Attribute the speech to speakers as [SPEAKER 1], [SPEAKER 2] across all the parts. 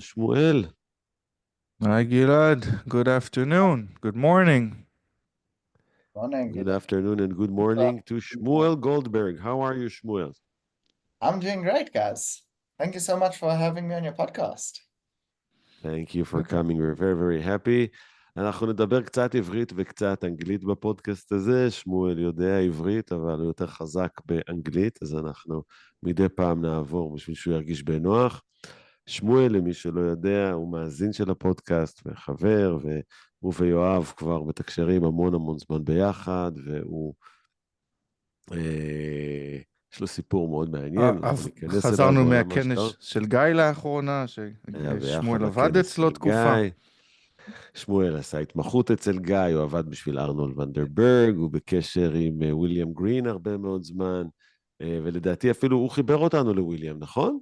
[SPEAKER 1] שמואל,
[SPEAKER 2] Hi, Gilad. Good afternoon. Good morning.
[SPEAKER 3] Morning,
[SPEAKER 1] good
[SPEAKER 3] good
[SPEAKER 1] afternoon and good
[SPEAKER 3] afternoon.
[SPEAKER 1] morning to Shmuel Goldberg. How are you, Shmuel?
[SPEAKER 3] I'm doing great, guys. Thank you so much for having me on your podcast.
[SPEAKER 1] Thank you for coming, we're very very happy. אנחנו נדבר קצת עברית וקצת אנגלית בפודקאסט הזה. שמואל יודע עברית, אבל הוא יותר חזק באנגלית, אז אנחנו מדי פעם נעבור בשביל שהוא ירגיש בנוח. שמואל, למי שלא יודע, הוא מאזין של הפודקאסט וחבר, והוא ויואב כבר בתקשרים המון המון זמן ביחד, והוא... יש לו סיפור מאוד מעניין, אנחנו ניכנס אליו
[SPEAKER 2] חזרנו
[SPEAKER 1] בעולם
[SPEAKER 2] מהכנס
[SPEAKER 1] ההשקעות.
[SPEAKER 2] של גיא לאחרונה,
[SPEAKER 1] היה
[SPEAKER 2] ששמואל
[SPEAKER 1] ביחד
[SPEAKER 2] עבד
[SPEAKER 1] בכנס
[SPEAKER 2] אצלו
[SPEAKER 1] של
[SPEAKER 2] תקופה.
[SPEAKER 1] גיא. שמואל עשה התמחות אצל גיא, הוא עבד בשביל ארנולד ונדרברג, הוא בקשר עם וויליאם גרין הרבה מאוד זמן, ולדעתי אפילו הוא חיבר אותנו לוויליאם, נכון?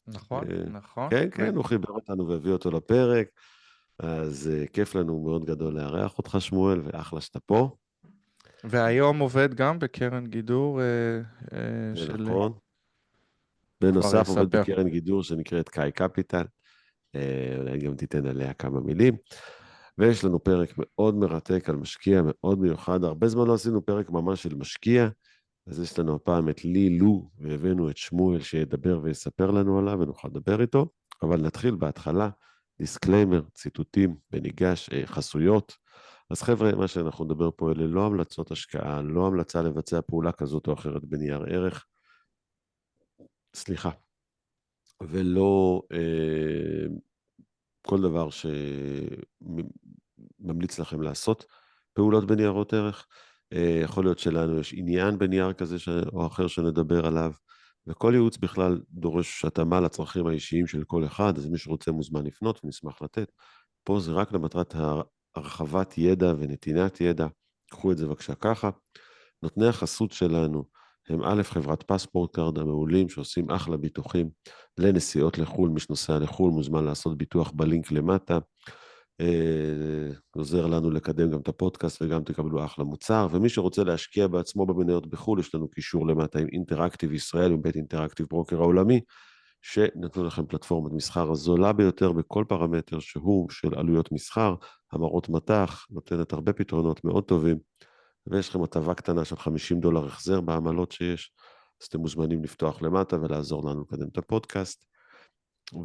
[SPEAKER 2] נכון, נכון.
[SPEAKER 1] כן, כן, הוא חיבר אותנו והביא אותו לפרק, אז כיף לנו מאוד גדול לארח אותך, שמואל, ואחלה שאתה פה.
[SPEAKER 2] והיום עובד גם בקרן גידור
[SPEAKER 1] זה
[SPEAKER 2] של...
[SPEAKER 1] נכון.
[SPEAKER 2] הוא כבר
[SPEAKER 1] בנוסף עובד
[SPEAKER 2] יספר.
[SPEAKER 1] בקרן גידור שנקראת קאי קפיטל, אולי גם תיתן עליה כמה מילים. ויש לנו פרק מאוד מרתק על משקיע מאוד מיוחד, הרבה זמן לא עשינו פרק ממש של משקיע, אז יש לנו הפעם את לו, והבאנו את שמואל שידבר ויספר לנו עליו, ונוכל לדבר איתו, אבל נתחיל בהתחלה, דיסקליימר, ציטוטים, וניגש חסויות. אז חבר'ה, מה שאנחנו נדבר פה אלה לא המלצות השקעה, לא המלצה לבצע פעולה כזאת או אחרת בנייר ערך, סליחה, ולא כל דבר שממליץ לכם לעשות פעולות בניירות ערך. יכול להיות שלנו יש עניין בנייר כזה או אחר שנדבר עליו, וכל ייעוץ בכלל דורש התאמה לצרכים האישיים של כל אחד, אז מי שרוצה מוזמן לפנות ונשמח לתת. פה זה רק למטרת הרחבת ידע ונתינת ידע, קחו את זה בבקשה ככה. נותני החסות שלנו הם א', חברת פספורט קארד המעולים שעושים אחלה ביטוחים לנסיעות לחול, מי שנוסע לחול מוזמן לעשות ביטוח בלינק למטה, עוזר לנו לקדם גם את הפודקאסט וגם תקבלו אחלה מוצר, ומי שרוצה להשקיע בעצמו במניות בחול, יש לנו קישור למטה עם אינטראקטיב ישראל, עם בית אינטראקטיב ברוקר העולמי, שנתנו לכם פלטפורמת מסחר הזולה ביותר בכל פרמטר שהוא של עלויות מסחר, המרות מטח, נותנת הרבה פתרונות מאוד טובים, ויש לכם הטבה קטנה של $50 החזר בעמלות שיש, אז אתם מוזמנים לפתוח למטה ולעזור לנו לקדם את הפודקאסט.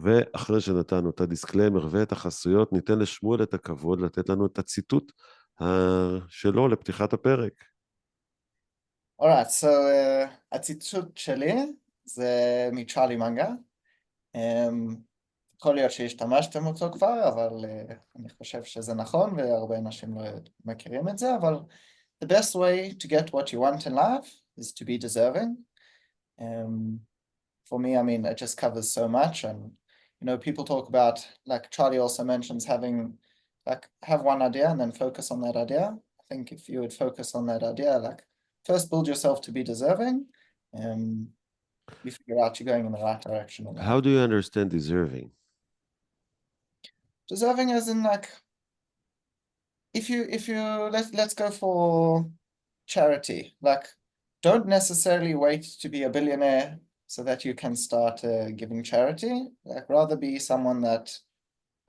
[SPEAKER 1] ואחרי שנתנו את הדיסקליימר ואת החסויות, ניתן לשמואל את הכבוד לתת לנו את הציטוט שלו לפתיחת הפרק.
[SPEAKER 3] Alright, so הציטוט שלי זה מצ'רלי מנגר. יכול להיות שהשתמשתם אותו כבר, אבל אני חושב שזה נכון, והרבה אנשים לא מכירים את זה, אבל the best way to get what you want in life is to be deserving. For me, I mean, it just covers so much, and you know, people talk about, like Charlie also mentions, having like have one idea and then focus on that idea. I think if you would focus on that idea, like first build yourself to be deserving, and you figure out you're going in the right direction.
[SPEAKER 1] How do you understand deserving?
[SPEAKER 3] Deserving as in like, if you let's go for charity, like don't necessarily wait to be a billionaire so that you can start giving charity. Like rather be someone that,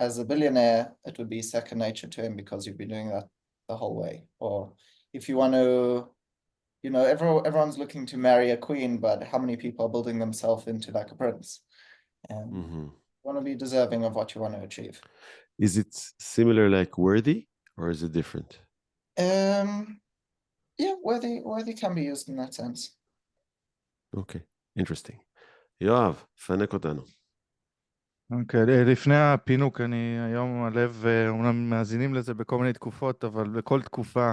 [SPEAKER 3] as a billionaire, it would be second nature to him because you've been doing that the whole way. Or if you want to, you know, everyone's looking to marry a queen, but how many people are building themselves into like a prince? And you want to be deserving of what you want to achieve.
[SPEAKER 1] Is it similar like worthy or is it different?
[SPEAKER 3] Yeah, worthy can be used in that sense.
[SPEAKER 1] Okay, interesting. יואב, פנק אותנו.
[SPEAKER 2] אוקיי, לפני הפינוק, אני היום הלב, אומנם מאזינים לזה בכל מיני תקופות, אבל בכל תקופה,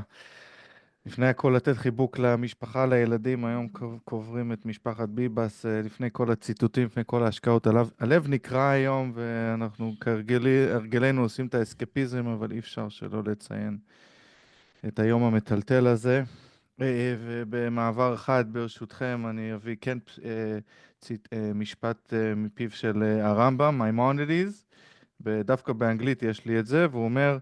[SPEAKER 2] לפני הכל לתת חיבוק למשפחה, לילדים, היום קוברים את משפחת ביבס, לפני כל הציטוטים, לפני כל ההשקעות, הלב נקרא היום, ואנחנו כהרגלנו עושים את האסקפיזם, אבל אי אפשר שלא לציין את היום המטלטל הזה. ובמעבר אחד, ברשותכם, אני אביא כן משפט מפיו של הרמב"ם, מימונידיס, ודווקא באנגלית יש לי את זה, והוא אומר,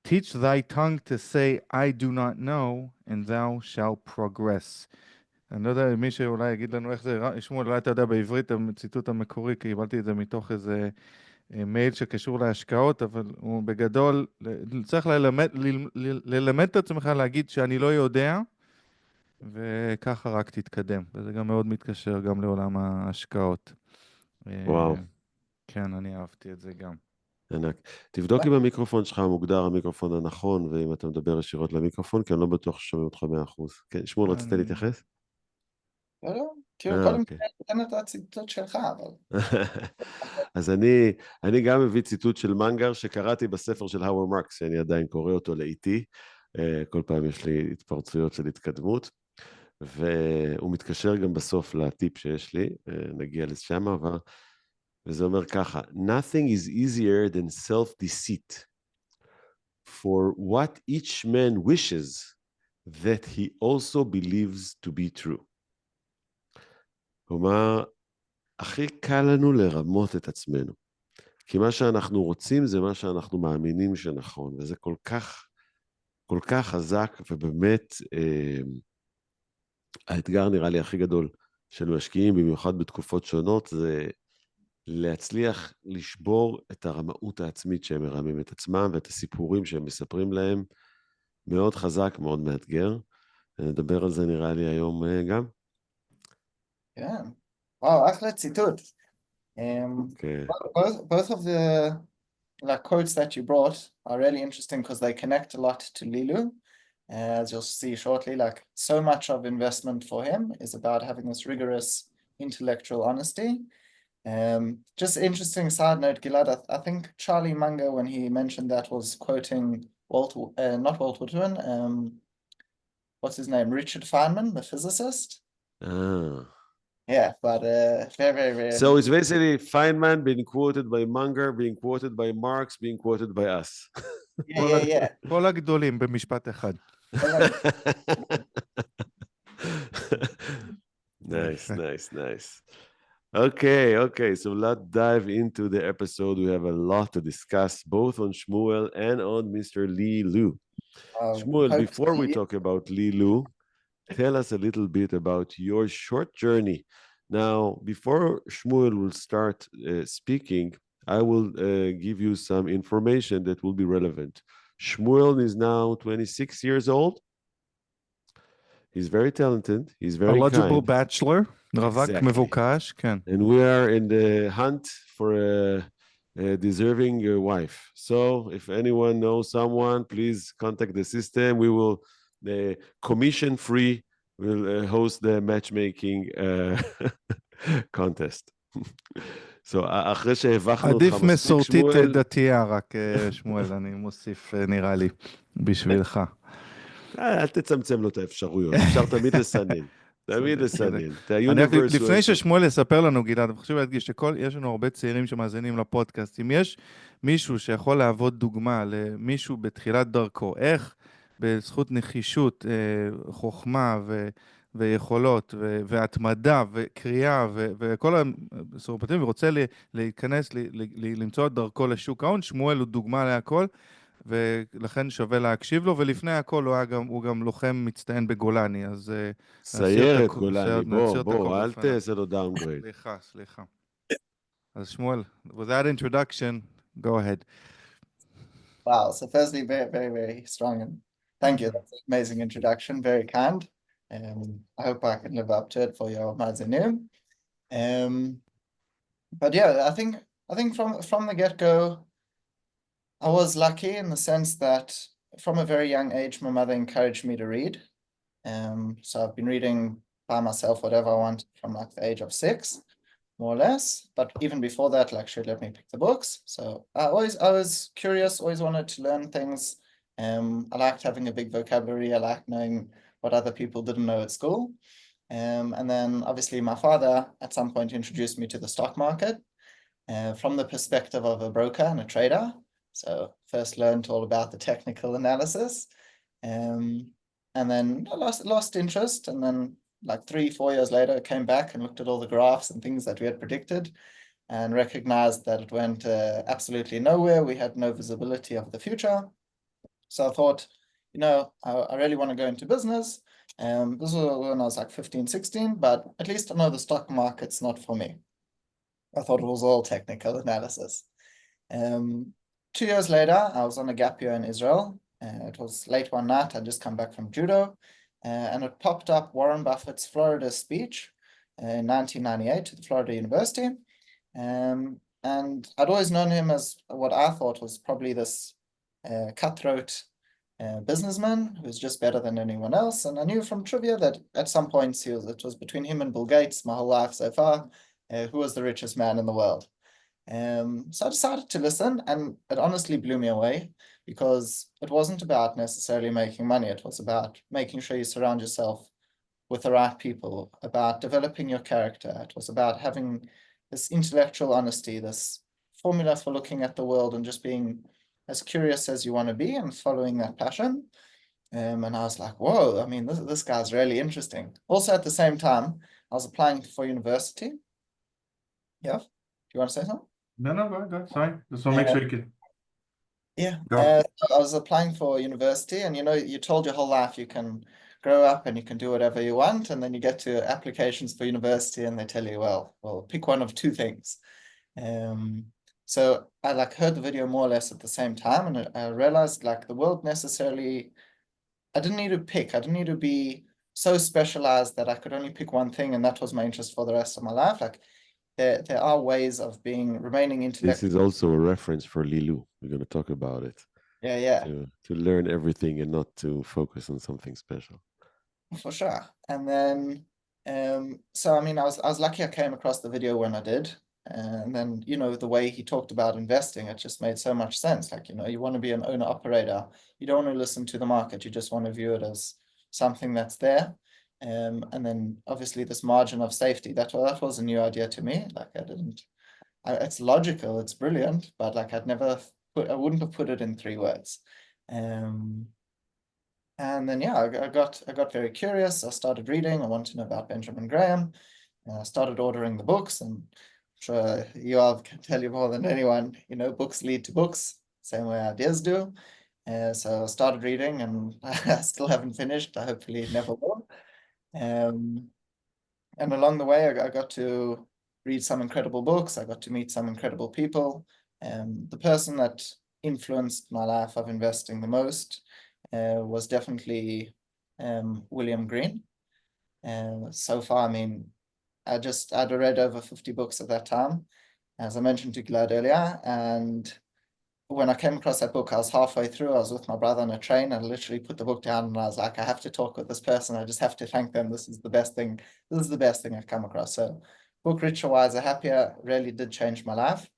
[SPEAKER 2] teach thy tongue to say I do not know, and thou shalt progress. אני לא יודע, מי שאולי יגיד לנו איך זה, שמואל, אולי אתה יודע בעברית, הציטוט המקורי, כי קיבלתי את זה מתוך איזה מייל שקשור להשקעות, אבל הוא בגדול, צריך ללמד את עצמך להגיד שאני לא יודע, וככה רק תתקדם. וזה גם מאוד מתקשר גם לעולם ההשקעות.
[SPEAKER 1] וואו.
[SPEAKER 2] כן, אני אהבתי את זה גם.
[SPEAKER 1] ענק. תבדוק אם המיקרופון שלך מוגדר המיקרופון הנכון, ואם אתה מדבר ישירות למיקרופון, כי אני לא בטוח ששומעים אותך 100%. כן, שמואל, רצית להתייחס?
[SPEAKER 3] לא, כאילו קודם
[SPEAKER 1] אוקיי.
[SPEAKER 3] תן את הציטוט שלך, אבל...
[SPEAKER 1] אז אני גם מביא ציטוט של מנגר שקראתי בספר של האוור מרקס, שאני עדיין קורא אותו לאיטי, כל פעם יש לי התפרצויות של התקדמות, והוא מתקשר גם בסוף לטיפ שיש לי, נגיע לשם, וזה אומר ככה, Nothing is easier than self-deceit, for what each man wishes that he also believes to be true. כלומר, הכי קל לנו לרמות את עצמנו, כי מה שאנחנו רוצים זה מה שאנחנו מאמינים שנכון, וזה כל כך חזק, ובאמת האתגר נראה לי הכי גדול של משקיעים, במיוחד בתקופות שונות, זה להצליח לשבור את הרמאות העצמית שהם מרמים את עצמם, ואת הסיפורים שהם מספרים להם, מאוד חזק, מאוד מאתגר. נדבר על זה נראה לי היום גם.
[SPEAKER 3] כן, וואו, אחלה ציטוט.
[SPEAKER 1] Okay.
[SPEAKER 3] Both of the quotes that you brought are really interesting because they connect a lot to Lilu. As you'll see shortly, like so much of investment for him is about having this rigorous intellectual honesty. Just interesting side note, Gilad, I think Charlie Munger, when he mentioned that, was quoting not Walt Whitman, what's his name? Richard Feynman, the physicist. Yeah, but very.
[SPEAKER 1] So it's basically Feynman being quoted by Munger, being quoted by Marx, being quoted by us.
[SPEAKER 3] Yeah.
[SPEAKER 2] כל הגדולים במשפט אחד.
[SPEAKER 1] Nice. Okay, so let's dive into the episode. We have a lot to discuss, both on Shmuel and on Mr. Li Lu. Shmuel, before we talk about Li Lu, tell us a little bit about your short journey. Now, before Shmuel will start speaking, I will give you some information that will be relevant. Shmuel is now 26 years old. He's very talented. He's very
[SPEAKER 2] eligible
[SPEAKER 1] kind.
[SPEAKER 2] bachelor. רווק מבוקש, כן.
[SPEAKER 1] And we are in the hunt for a deserving wife. So if anyone knows someone, please contact the system. We will commission free. We'll host the matchmaking contest. So אחרי שהבחנו אותך
[SPEAKER 2] עדיף מסורתית
[SPEAKER 1] שמואל...
[SPEAKER 2] דתייה, רק שמואל, אני מוסיף נראה לי, בשבילך.
[SPEAKER 1] אל תצמצם לו את האפשרויות, אפשר תמיד לסנן. תמיד לסנן.
[SPEAKER 2] לפני ששמואל יספר לנו, גלעד, חשוב להדגיש שיש לנו הרבה צעירים שמאזינים לפודקאסט. אם יש מישהו שיכול להוות דוגמה למישהו בתחילת דרכו, איך בזכות נחישות, חוכמה ויכולות והתמדה וקריאה וכל הסורפטים, ורוצה להיכנס, למצוא את דרכו לשוק ההון, שמואל הוא דוגמה להכל, ולכן שווה להקשיב לו, ולפני הכל הוא גם לוחם מצטיין בגולני, אז...
[SPEAKER 1] סיירת גולני, בוא, אל תעשה לו דאונגרייד.
[SPEAKER 2] סליחה. אז שמואל, with that introduction, go ahead.
[SPEAKER 3] Wow, so firstly, very strong, and thank you. That's an amazing introduction, very kind. I hope I can live up to it for your mazinim. But yeah, I think from the get-go, I was lucky in the sense that from a very young age, my mother encouraged me to read. So I've been reading by myself whatever I want from like the age of 6, more or less. But even before that, like she'd let me pick the books. So I was curious, always wanted to learn things. I liked having a big vocabulary. I liked knowing what other people didn't know at school. And then obviously my father at some point introduced me to the stock market from the perspective of a broker and a trader. So first learned all about the technical analysis. And then I lost interest, and then like 3-4 years later came back and looked at all the graphs and things that we had predicted and recognized that it went absolutely nowhere. We had no visibility of the future. So I thought, I really want to go into business. This was when I was like 15, 16, but at least I know the stock market's not for me. I thought it was all technical analysis. 2 years later, I was on a gap year in Israel. It was late one night. I'd just come back from judo, and it popped up Warren Buffett's Florida speech in 1998 to the Florida University. And I'd always known him as what I thought was probably this cutthroat businessman who's just better than anyone else. And I knew from trivia that at some points it was between him and Bill Gates my whole life so far, who was the richest man in the world. So I decided to listen, and it honestly blew me away, because it wasn't about necessarily making money. It was about making sure you surround yourself with the right people, about developing your character. It was about having this intellectual honesty, this formula for looking at the world and just being as curious as you want to be and following that passion. And I was like, whoa, I mean, this guy's really interesting. Also, at the same time, I was applying for university. Yeah, do you want to say something?
[SPEAKER 2] No, go. Sorry. Just want to make sure you can.
[SPEAKER 3] Yeah,
[SPEAKER 2] Go.
[SPEAKER 3] I was applying for university, and you're told your whole life you can grow up and you can do whatever you want, and then you get to applications for university and they tell you, well, pick one of two things. So I heard the video more or less at the same time, and I realized the world necessarily, I didn't need to pick. I didn't need to be so specialized that I could only pick one thing and that was my interest for the rest of my life. There are ways of remaining intellectual.
[SPEAKER 1] This is also a reference for Lilu. We're going to talk about it.
[SPEAKER 3] Yeah.
[SPEAKER 1] To learn everything and not to focus on something special.
[SPEAKER 3] For sure. And then, so I mean, I was lucky I came across the video when I did. And then, the way he talked about investing, it just made so much sense. You want to be an owner operator. You don't want to listen to the market. You just want to view it as something that's there. And then obviously this margin of safety, that was a new idea to me. It's logical, it's brilliant, but I wouldn't have put it in 3 words. And then, I got very curious. I started reading. I wanted to know about Benjamin Graham. I started ordering the books, and I'm sure Yoav can tell you more than anyone, books lead to books, same way ideas do. So I started reading, and I still haven't finished. I hopefully never will. And along the way, I got to read some incredible books. I got to meet some incredible people. The person that influenced my life of investing the most was definitely William Green. So far, I mean, I'd read over 50 books at that time, as I mentioned to Gilad earlier. And when I came across that book, I was halfway through. I was with my brother on a train. I literally put the book down and I was like, I have to talk with this person. I just have to thank them. This is the best thing. This is the best thing I've come across. So book Richer, Wiser, Happier really did change my life.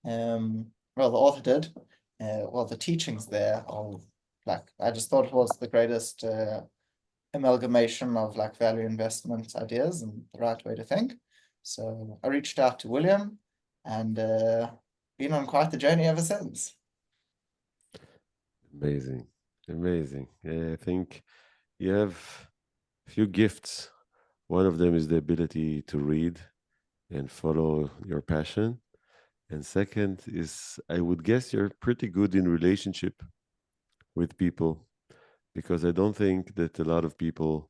[SPEAKER 3] Well, the author did. The teachings there I just thought it was the greatest amalgamation of value investment ideas and the right way to think. So I reached out to William and been on quite the journey ever since.
[SPEAKER 1] Amazing. I think you have a few gifts. One of them is the ability to read and follow your passion. And second is, I would guess you're pretty good in relationship with people, because I don't think that a lot of people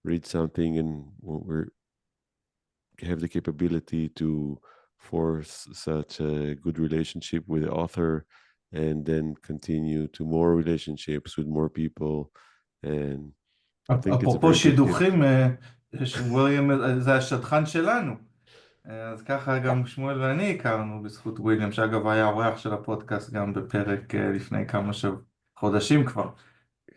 [SPEAKER 1] read something and have the capability to force such a good relationship with the author and then continue to more relationships with more people. And I think it's a
[SPEAKER 2] אפרופו
[SPEAKER 1] very good gift.
[SPEAKER 2] שידוכים, וויליאם זה השדכן שלנו. אז ככה גם שמואל ואני הכרנו בזכות וויליאם, שאגב היה אורח של הפודקאסט גם בפרק לפני כמה חודשים כבר.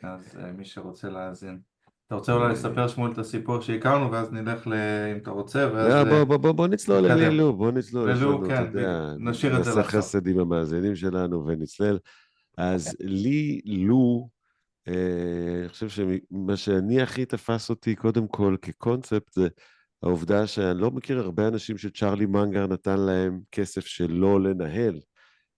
[SPEAKER 2] אז מי שרוצה להאזין. אתה רוצה אולי לספר שמואל את הסיפור שהכרנו, ואז נלך אם אתה רוצה, ואז...
[SPEAKER 1] בוא נצלול ללילו, בוא נצלול.
[SPEAKER 2] ללילו, כן, נשאיר את זה
[SPEAKER 1] נעשה
[SPEAKER 2] לעכשיו.
[SPEAKER 1] חסד עם המאזינים שלנו ונצלל. אז לילו, אני חושב שמה שאני הכי תפס אותי קודם כל כקונספט זה העובדה שאני לא מכיר הרבה אנשים שצ'רלי מנגר נתן להם כסף שלא לנהל,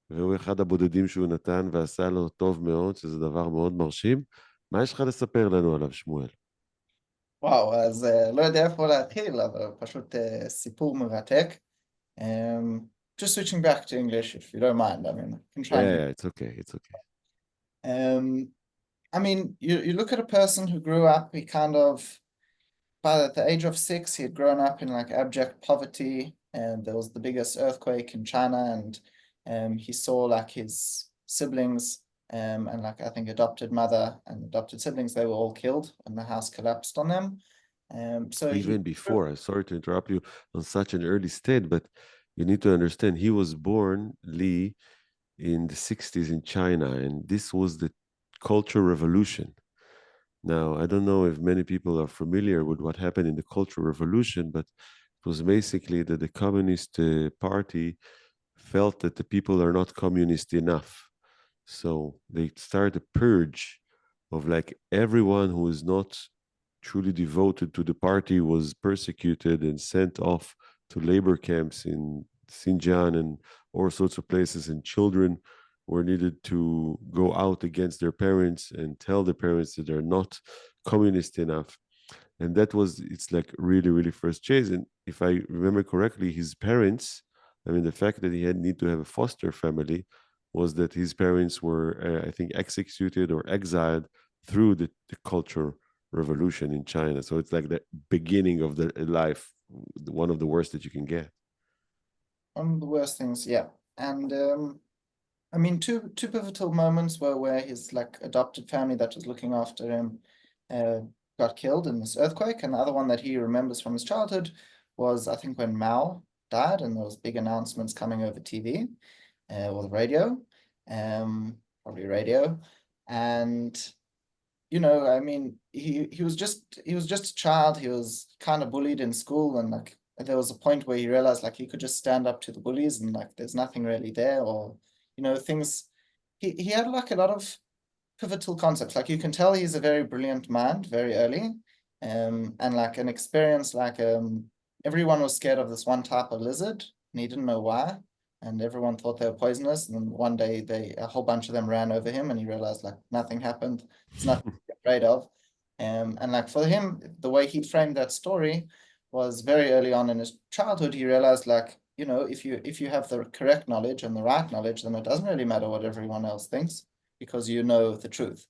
[SPEAKER 1] והוא אחד הבודדים שהוא נתן ועשה לו טוב מאוד, שזה דבר מאוד מרשים. מה יש לך לספר לנו עליו, שמואל?
[SPEAKER 3] וואו, אז לא יודע איפה להתחיל, אבל פשוט סיפור מרתק. Just switching back to English, if you don't mind. I mean, I can try.
[SPEAKER 1] Yeah, it's okay.
[SPEAKER 3] I mean, you look at a person who grew up, he kind of, by the age of 6, he had grown up in like abject poverty, and there was the biggest earthquake in China, and he saw like his siblings, and like I think adopted mother and adopted siblings, they were all killed and the house collapsed on them. So
[SPEAKER 1] even before, I'm sorry to interrupt you on such an early state, but you need to understand he was born, Li, in the 60s in China, and this was the Cultural Revolution. Now, I don't know if many people are familiar with what happened in the Cultural Revolution, but it was basically that the Communist Party felt that the people are not communist enough. So they started a purge of like everyone who is not truly devoted to the party was persecuted and sent off to labor camps in Xinjiang and all sorts of places, and children were needed to go out against their parents and tell their parents that they're not communist enough. And that was, it's like really, really first chase. And if I remember correctly, his parents, I mean, the fact that he had need to have a foster family was that his parents were, I think, executed or exiled through the Cultural Revolution in China. So it's like the beginning of the life, one of the worst that you can get.
[SPEAKER 3] One of the worst things, yeah. And I mean, two pivotal moments were where his like adopted family that was looking after him got killed in this earthquake, and the other one that he remembers from his childhood was, I think, when Mao died, and there was big announcements coming over TV or the radio, probably radio, and you know, I mean, he was just a child. He was kind of bullied in school, and like there was a point where he realized like he could just stand up to the bullies, and like there's nothing really there, or you know, things. He had like a lot of pivotal concepts. Like you can tell he's a very brilliant mind very early, and like an experience like everyone was scared of this one type of lizard, and he didn't know why, and everyone thought they were poisonous. And then one day a whole bunch of them ran over him, and he realized like nothing happened. It's nothing to be afraid of. And like for him, the way he framed that story was very early on in his childhood. He realized like, you know, if you have the correct knowledge and the right knowledge, then it doesn't really matter what everyone else thinks, because you know the truth.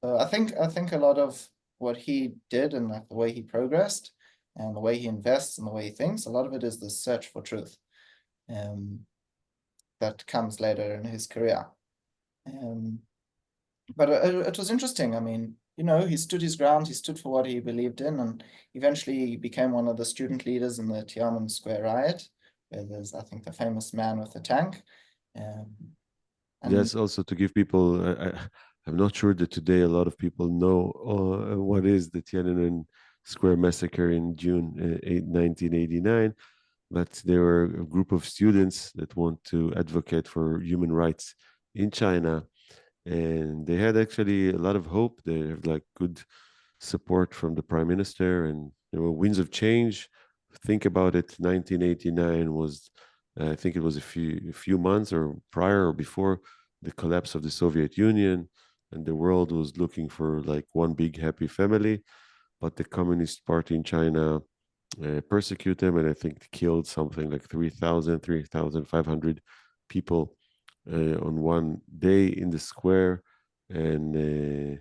[SPEAKER 3] So I think a lot of what he did and like the way he progressed and the way he invests and the way he thinks, a lot of it is the search for truth that comes later in his career. But it was interesting. I mean, you know, he stood his ground, he stood for what he believed in, and eventually became one of the student leaders in the Tiananmen Square riot, where there's, I think, the famous man with the tank.
[SPEAKER 1] Yes, also to give people, I'm not sure that today a lot of people know what is the Tiananmen Square massacre in June 1989, but there were a group of students that want to advocate for human rights in China, and they had actually a lot of hope. They have like good support from the prime minister, and there were winds of change. Think about it, 1989 was, I think it was a few months or prior or before the collapse of the Soviet Union, and the world was looking for like one big happy family, but the Communist Party in China persecuted them, and I think killed something like 3,500 people on one day in the square, and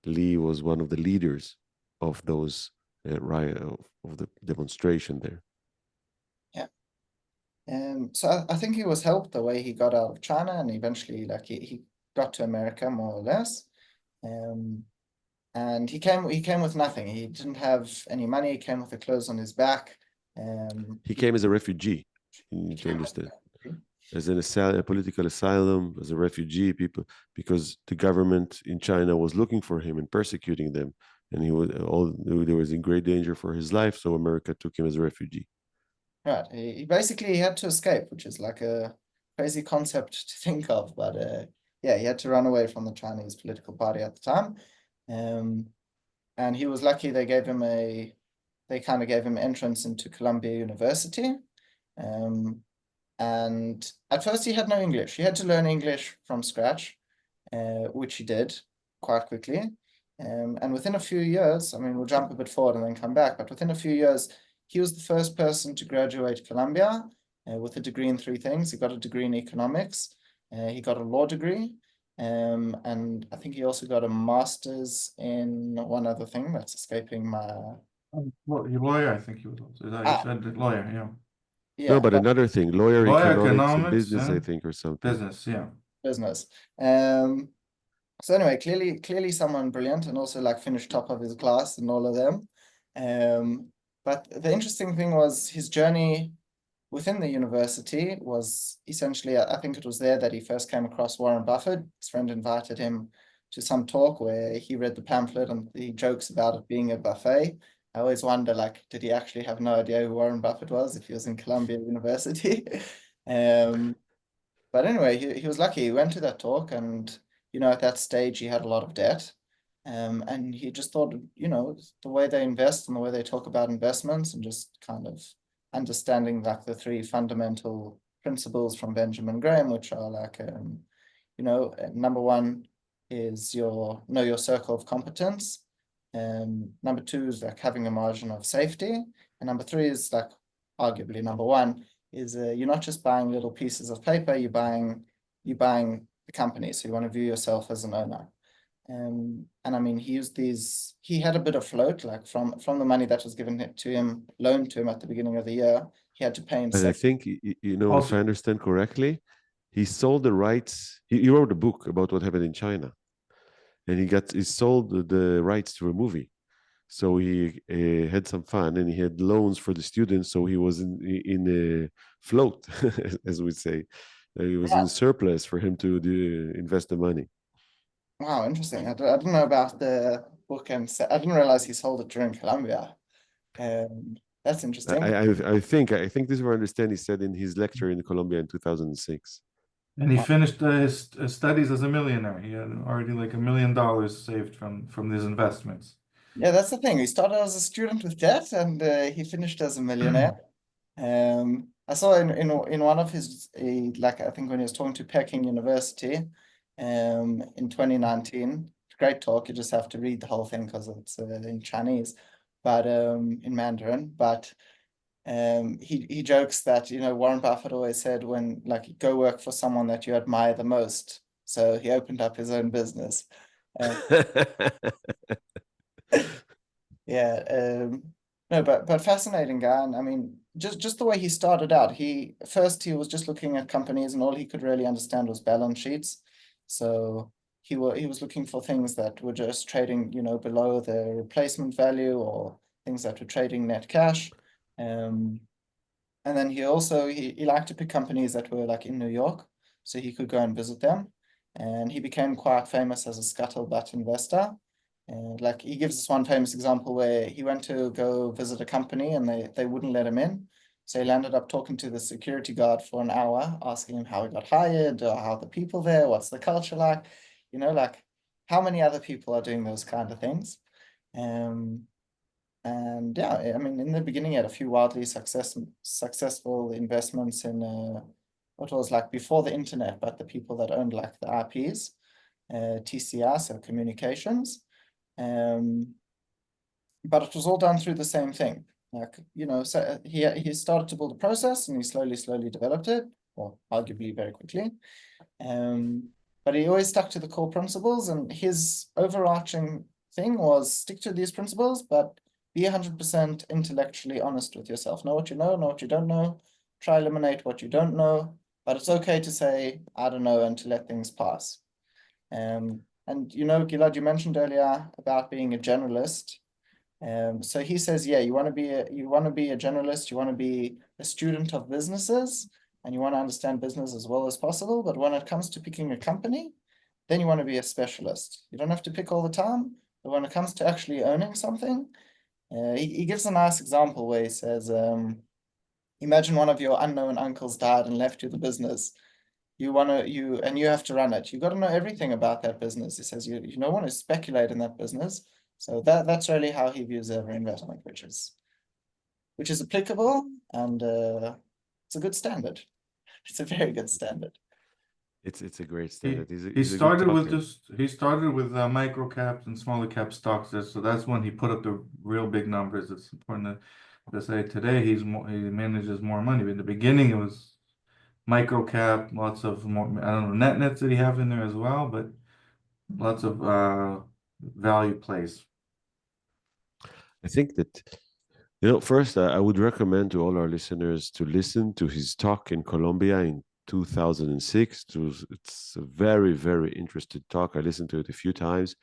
[SPEAKER 1] Li was one of the leaders of those riot of the demonstration there.
[SPEAKER 3] Yeah. So I think he was helped the way he got out of China, and eventually like he got to America more or less. And he came with nothing. He didn't have any money. He came with the clothes on his back.
[SPEAKER 1] He came as a refugee. You need to understand. As a political asylum, as a refugee, because the government in China was looking for him and persecuting them, and he was in great danger for his life. So America took him as a refugee.
[SPEAKER 3] Right. He basically had to escape, which is like a crazy concept to think of, but yeah, he had to run away from the Chinese political party at the time, and he was lucky. They kind of gave him entrance into Columbia University. And at first he had no English. He had to learn English from scratch, which he did quite quickly. And within a few years, I mean, we'll jump a bit forward and then come back, but within a few years, he was the first person to graduate Columbia with a degree in 3 things. He got a degree in economics, he got a law degree, And I think he also got a master's in one other thing that's escaping my...
[SPEAKER 2] Lawyer, I think he was also. You said lawyer, yeah.
[SPEAKER 3] Yeah,
[SPEAKER 1] No, but another thing, lawyer economics and business,
[SPEAKER 2] yeah.
[SPEAKER 1] I think, or something.
[SPEAKER 2] Business, yeah.
[SPEAKER 3] Business. So anyway, clearly someone brilliant, and also like finished top of his class and all of them. But the interesting thing was his journey within the university was essentially, I think it was there that he first came across Warren Buffett. His friend invited him to some talk where he read the pamphlet and he jokes about it being a buffet. I always wonder, like, did he actually have no idea who Warren Buffett was if he was in Columbia University? But anyway, he was lucky. He went to that talk, and at that stage he had a lot of debt. And he just thought, the way they invest and the way they talk about investments, and just kind of understanding like the three fundamental principles from Benjamin Graham, which are like, number one is know your circle of competence. Number two is like having a margin of safety. And number three is like arguably number one is you're not just buying little pieces of paper, you're buying the company. So you want to view yourself as an owner. And I mean, he had a bit of float, like from the money that was given to him, loaned to him at the beginning of the year. He had to pay himself.
[SPEAKER 1] And I think, if I understand correctly, he sold the rights. He wrote a book about what happened in China, and he sold the rights to a movie. So he had some fun, and he had loans for the students. So he was in a float, as we say. He was in surplus for him to invest the money.
[SPEAKER 3] Wow, interesting. I didn't know about the book, and I didn't realize he sold it during Columbia. That's interesting.
[SPEAKER 1] I think this is what I understand. He said in his lecture in Columbia in 2006.
[SPEAKER 2] And he finished his studies as a millionaire. He had already like $1 million saved from these investments.
[SPEAKER 3] Yeah, that's the thing. He started as a student with debt, and he finished as a millionaire. I saw in one of his, like I think when he was talking to Peking University in 2019, great talk. You just have to read the whole thing because it's in Chinese, but in Mandarin. But he jokes that Warren Buffett always said when go work for someone that you admire the most. So he opened up his own business. Yeah, no, but fascinating guy. And I mean, just the way he started out, he was just looking at companies, and all he could really understand was balance sheets. So he was looking for things that were just trading, below the replacement value, or things that were trading net cash. And then he liked to pick companies that were like in New York, so he could go and visit them. And he became quite famous as a scuttlebutt investor. And like he gives us one famous example where he went to go visit a company and they wouldn't let him in. So he landed up talking to the security guard for an hour, asking him how he got hired, or how the people there, what's the culture like, like how many other people are doing those kind of things. And yeah, I mean, in the beginning, he had a few wildly successful investments in what was like before the internet, but the people that owned like the IPs, TCR, so communications. But it was all done through the same thing. Like, so he started to build a process, and he slowly developed it, or arguably very quickly. But he always stuck to the core principles, and his overarching thing was stick to these principles, but be 100% intellectually honest with yourself. Know what you know what you don't know. Try eliminate what you don't know, but it's okay to say, I don't know, and to let things pass. And Gilad, you mentioned earlier about being a generalist. So he says, yeah, you want to be a generalist, you want to be a student of businesses, and you want to understand business as well as possible. But when it comes to picking a company, then you want to be a specialist. You don't have to pick all the time, but when it comes to actually owning something, he gives a nice example where he says, imagine one of your unknown uncles died and left you the business. You have to run it. You got to know everything about that business. He says you don't want to speculate in that business. So that's really how he views every investment, which is applicable, and it's a good standard. It's a very good standard.
[SPEAKER 1] It's a great standard.
[SPEAKER 2] He started with micro caps and smaller cap stocks. So that's when he put up the real big numbers. It's important to say today he manages more money. But in the beginning, it was micro cap, lots of more, I don't know, nets that he have in there as well, but lots of value plays.
[SPEAKER 1] I think that, first, I would recommend to all our listeners to listen to his talk in Colombia in 2006. It's a very, very interesting talk. I listened to it a few times.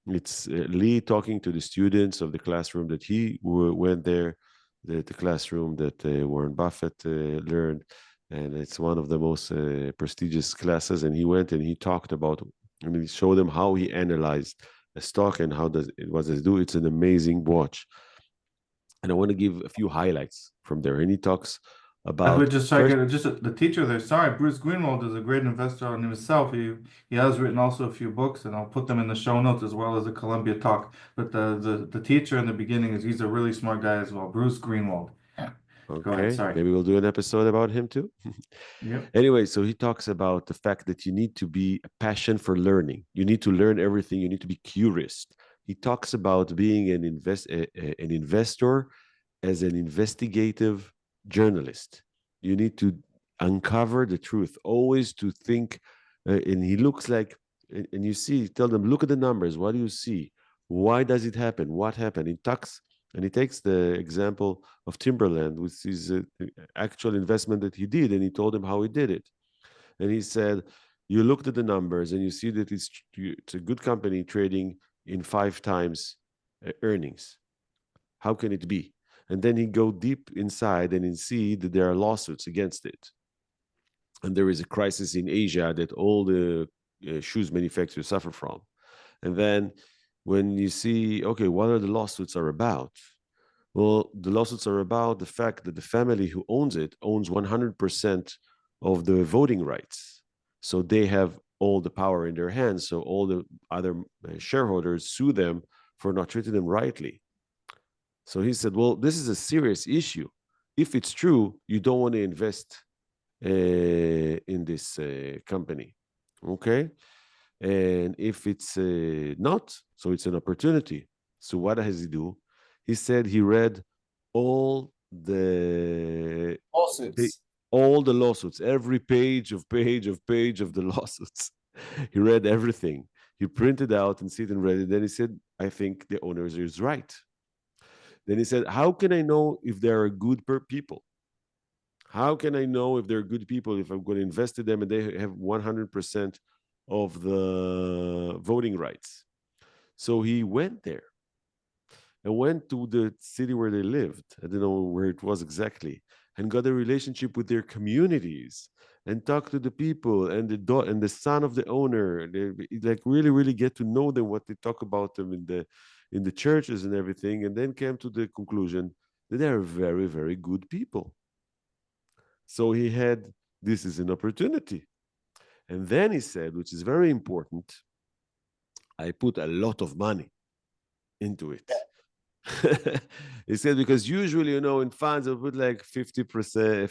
[SPEAKER 1] It's Lee talking to the students of the classroom that he went there, the classroom that Warren Buffett learned. And it's one of the most prestigious classes. And he went and he talked about, and he showed them how he analyzed a stock and what does it do. It's an amazing watch. And I want to give a few highlights from there. And he talks about...
[SPEAKER 2] the teacher there. Sorry, Bruce Greenwald is a great investor on himself. He has written also a few books, and I'll put them in the show notes as well as a Columbia talk. But the teacher in the beginning he's a really smart guy as well, Bruce Greenwald.
[SPEAKER 1] Okay,
[SPEAKER 2] go ahead, sorry.
[SPEAKER 1] Maybe we'll do an episode about him too.
[SPEAKER 2] Yep.
[SPEAKER 1] Anyway, so he talks about the fact that you need to be a passion for learning. You need to learn everything. You need to be curious. He talks about being an investor as an investigative journalist. You need to uncover the truth, always to think. And he looks like, and you see, tell them, look at the numbers. What do you see? Why does it happen? What happened? He talks, and he takes the example of Timberland, which is an actual investment that he did, and he told him how he did it. And he said, you looked at the numbers and you see that it's a good company trading in 5 times earnings. How can it be? And then he go deep inside and he see that there are lawsuits against it. And there is a crisis in Asia that all the shoes manufacturers suffer from. And then when you see, okay, what are the lawsuits are about? Well, the lawsuits are about the fact that the family who owns it owns 100% of the voting rights. So they have all the power in their hands. So all the other shareholders sue them for not treating them rightly. So he said, well, this is a serious issue. If it's true, you don't want to invest in this company, okay? And if it's not, so it's an opportunity. So what does he do? He said he read all the lawsuits, every page of the lawsuits. He read everything. He printed out and sit and read it. Then he said, I think the owner is right. Then he said, how can I know if they are good people? How can I know if they're good people if I'm going to invest in them and they have 100% of the voting rights? So he went there and went to the city where they lived. I don't know where it was exactly, and got a relationship with their communities and talked to the people and the son of the owner. They like really get to know them, what they talk about them in the churches and everything, and then came to the conclusion that they are very, very good people. So he had, this is an opportunity. And then he said, which is very important, I put a lot of money into it. He said, because usually, in funds, I put like 50%,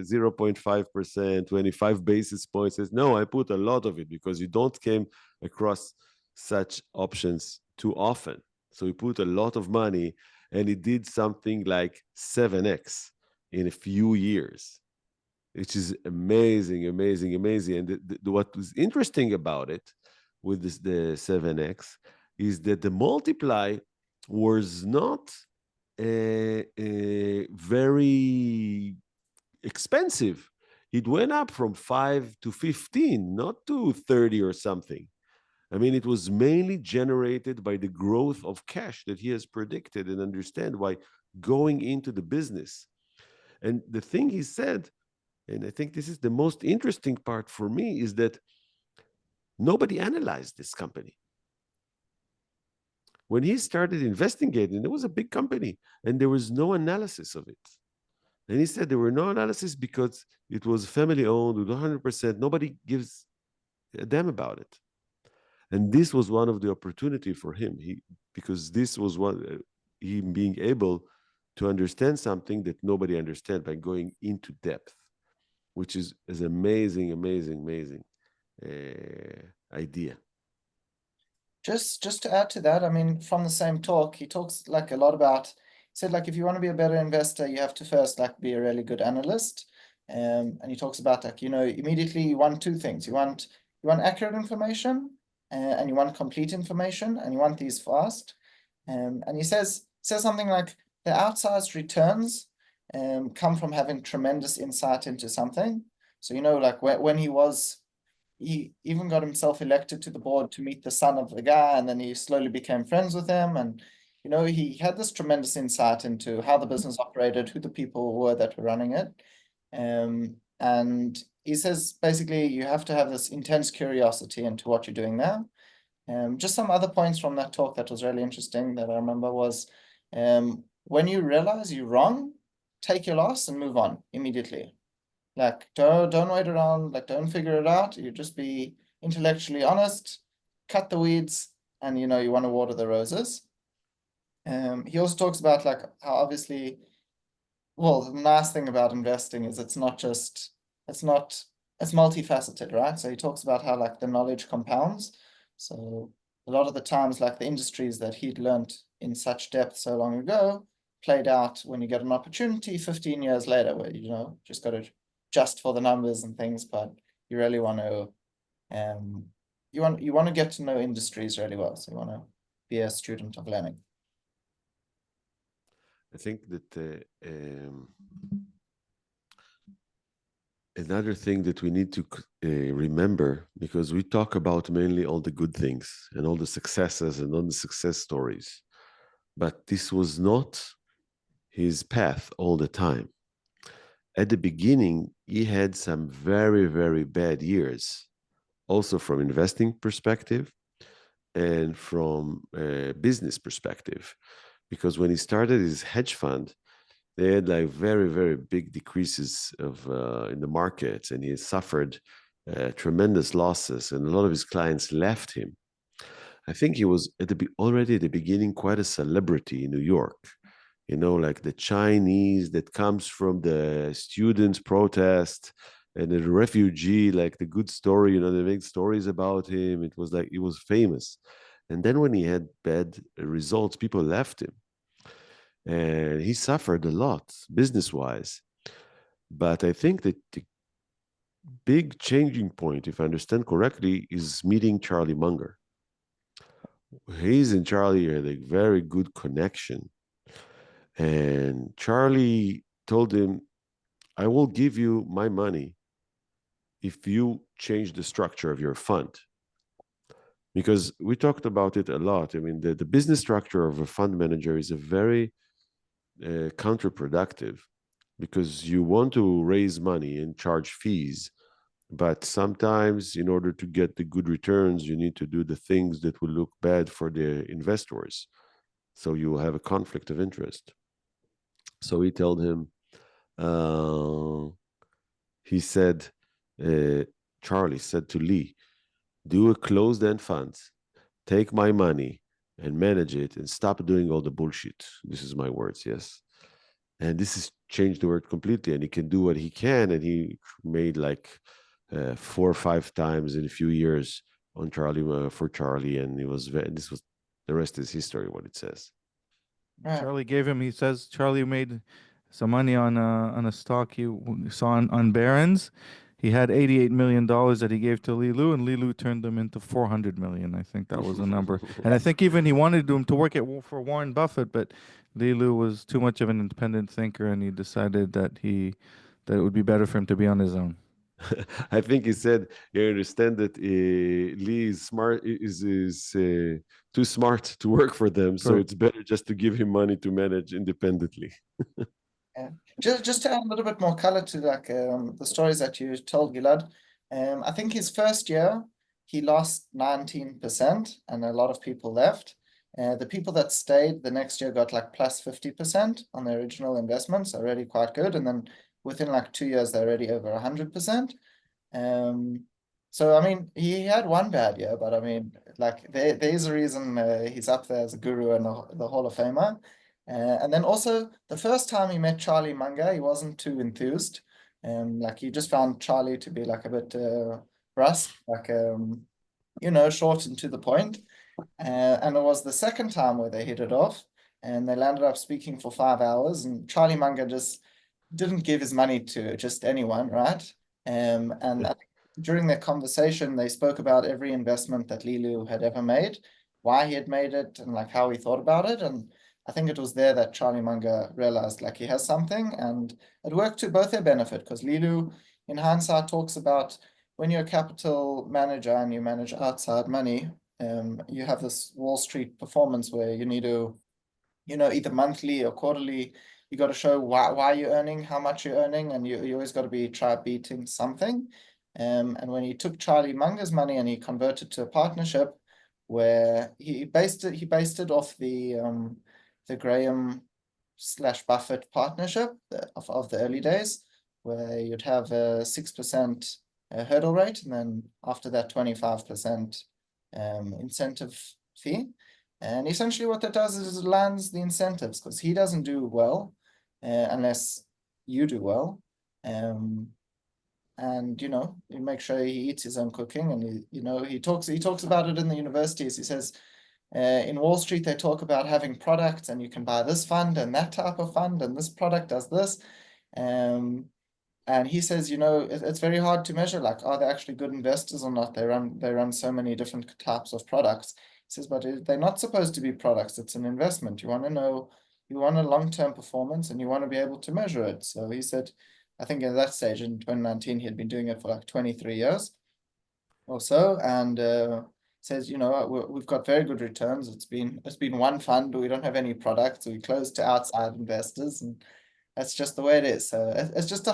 [SPEAKER 1] 0.5%, 25 basis points. He says, no, I put a lot of it because you don't come across such options too often. So he put a lot of money and he did something like 7x in a few years, which is amazing. And what was interesting about it with the 7x is that the multiply was not very expensive. It went up from 5 to 15, not to 30 or something. I mean, it was mainly generated by the growth of cash that he has predicted, and understand why going into the business. And the thing he said, and I think this is the most interesting part for me, is that nobody analyzed this company. When he started investigating, it was a big company and there was no analysis of it. And he said there were no analysis because it was family owned with 100%. Nobody gives a damn about it. And this was one of the opportunity for him, because this was he being able to understand something that nobody understands by going into depth, which is amazing idea.
[SPEAKER 3] Just to add to that, I mean, from the same talk, he talks like a lot about, he said, like, if you want to be a better investor, you have to first like be a really good analyst. And he talks about like, immediately you want two things. You want accurate information, and you want complete information, and you want these fast. And he says something like the outsized returns come from having tremendous insight into something. So, like when he even got himself elected to the board to meet the son of the guy, and then he slowly became friends with him. And, he had this tremendous insight into how the business operated, who the people were that were running it. And he says, basically, you have to have this intense curiosity into what you're doing there. Just some other points from that talk that was really interesting that I remember was, when you realize you're wrong, take your loss and move on immediately. Like, don't wait around, like, don't figure it out. You just be intellectually honest, cut the weeds, and, you want to water the roses. He also talks about, like, how obviously, well, the nice thing about investing is it's multifaceted, right? So he talks about how, like, the knowledge compounds. So a lot of the times, like, the industries that he'd learned in such depth so long ago played out when you get an opportunity 15 years later, where, just got to just for the numbers and things, but you really want to, you want to get to know industries really well. So you want to be a student of learning.
[SPEAKER 1] I think that another thing that we need to remember, because we talk about mainly all the good things and all the successes and all the success stories, but this was not his path all the time. At the beginning, he had some very, very bad years, also from investing perspective and from a business perspective. Because when he started his hedge fund, they had like very, very big decreases in the markets, and he suffered tremendous losses, and a lot of his clients left him. I think he was already at the beginning quite a celebrity in New York. Like the Chinese that comes from the students' protest and the refugee, like the good story, they make stories about him. It was like he was famous. And then when he had bad results, people left him. And he suffered a lot business-wise. But I think that the big changing point, if I understand correctly, is meeting Charlie Munger. He's and Charlie had a very good connection. And Charlie told him, I will give you my money if you change the structure of your fund. Because we talked about it a lot. I mean, the business structure of a fund manager is a very counterproductive, because you want to raise money and charge fees, but sometimes in order to get the good returns, you need to do the things that will look bad for the investors. So you will have a conflict of interest. So he told him, Charlie said to Lee, do a closed-end fund, take my money and manage it, and stop doing all the bullshit. This is my words, yes. And this has changed the world completely, and he can do what he can, and he made like 4 or 5 times in a few years on Charlie for Charlie, and the rest is history, what it says.
[SPEAKER 2] Charlie gave him, he says, Charlie made some money on a stock he saw on Barron's. He had $88 million that he gave to Lilu, and Lilu turned them into $400 million. I think that was the number. And I think even he wanted him to work for Warren Buffett, but Lilu was too much of an independent thinker, and he decided that it would be better for him to be on his own.
[SPEAKER 1] I think he said, you understand that Lee is too smart to work for them, so it's better just to give him money to manage independently.
[SPEAKER 3] Yeah. Just to add a little bit more color to like the stories that you told, Gilad. I think his first year he lost 19%, and a lot of people left. The people that stayed the next year got like plus 50% on their original investments, so really quite good. And then within like 2 years, they're already over 100%. So I mean, he had one bad year, but I mean, like there's a reason he's up there as a guru and the Hall of Famer. And then also, the first time he met Charlie Munger, he wasn't too enthused. Like he just found Charlie to be like a bit brusque, like short and to the point. And it was the second time where they hit it off, and they landed up speaking for 5 hours. And Charlie Munger just didn't give his money to just anyone, right? And I think during their conversation, they spoke about every investment that Lilu had ever made, why he had made it, and like how he thought about it. And I think it was there that Charlie Munger realized like he has something, and it worked to both their benefit, because Lilu, in hindsight, talks about when you're a capital manager and you manage outside money, you have this Wall Street performance where you need to, you know, either monthly or quarterly, you got to show why you're earning, how much you're earning, and you always got to be try beating something. And when he took Charlie Munger's money and he converted to a partnership, where he based it off the Graham / Buffett partnership of the early days, where you'd have a 6% hurdle rate, and then after that 25% incentive fee. And essentially what that does is it lands the incentives, because he doesn't do well unless you do well. And, you know, you make sure he eats his own cooking, and, he talks about it in the universities. He says, in Wall Street, they talk about having products, and you can buy this fund and that type of fund, and this product does this. And he says, it's very hard to measure, like, are they actually good investors or not? They run so many different types of products. He says, but they're not supposed to be products. It's an investment. You want to know, you want a long-term performance, and you want to be able to measure it. So he said, I think at that stage in 2019, he had been doing it for like 23 years or so. And says, we've got very good returns. It's been one fund. We don't have any products. We closed to outside investors, and that's just the way it is. So it's just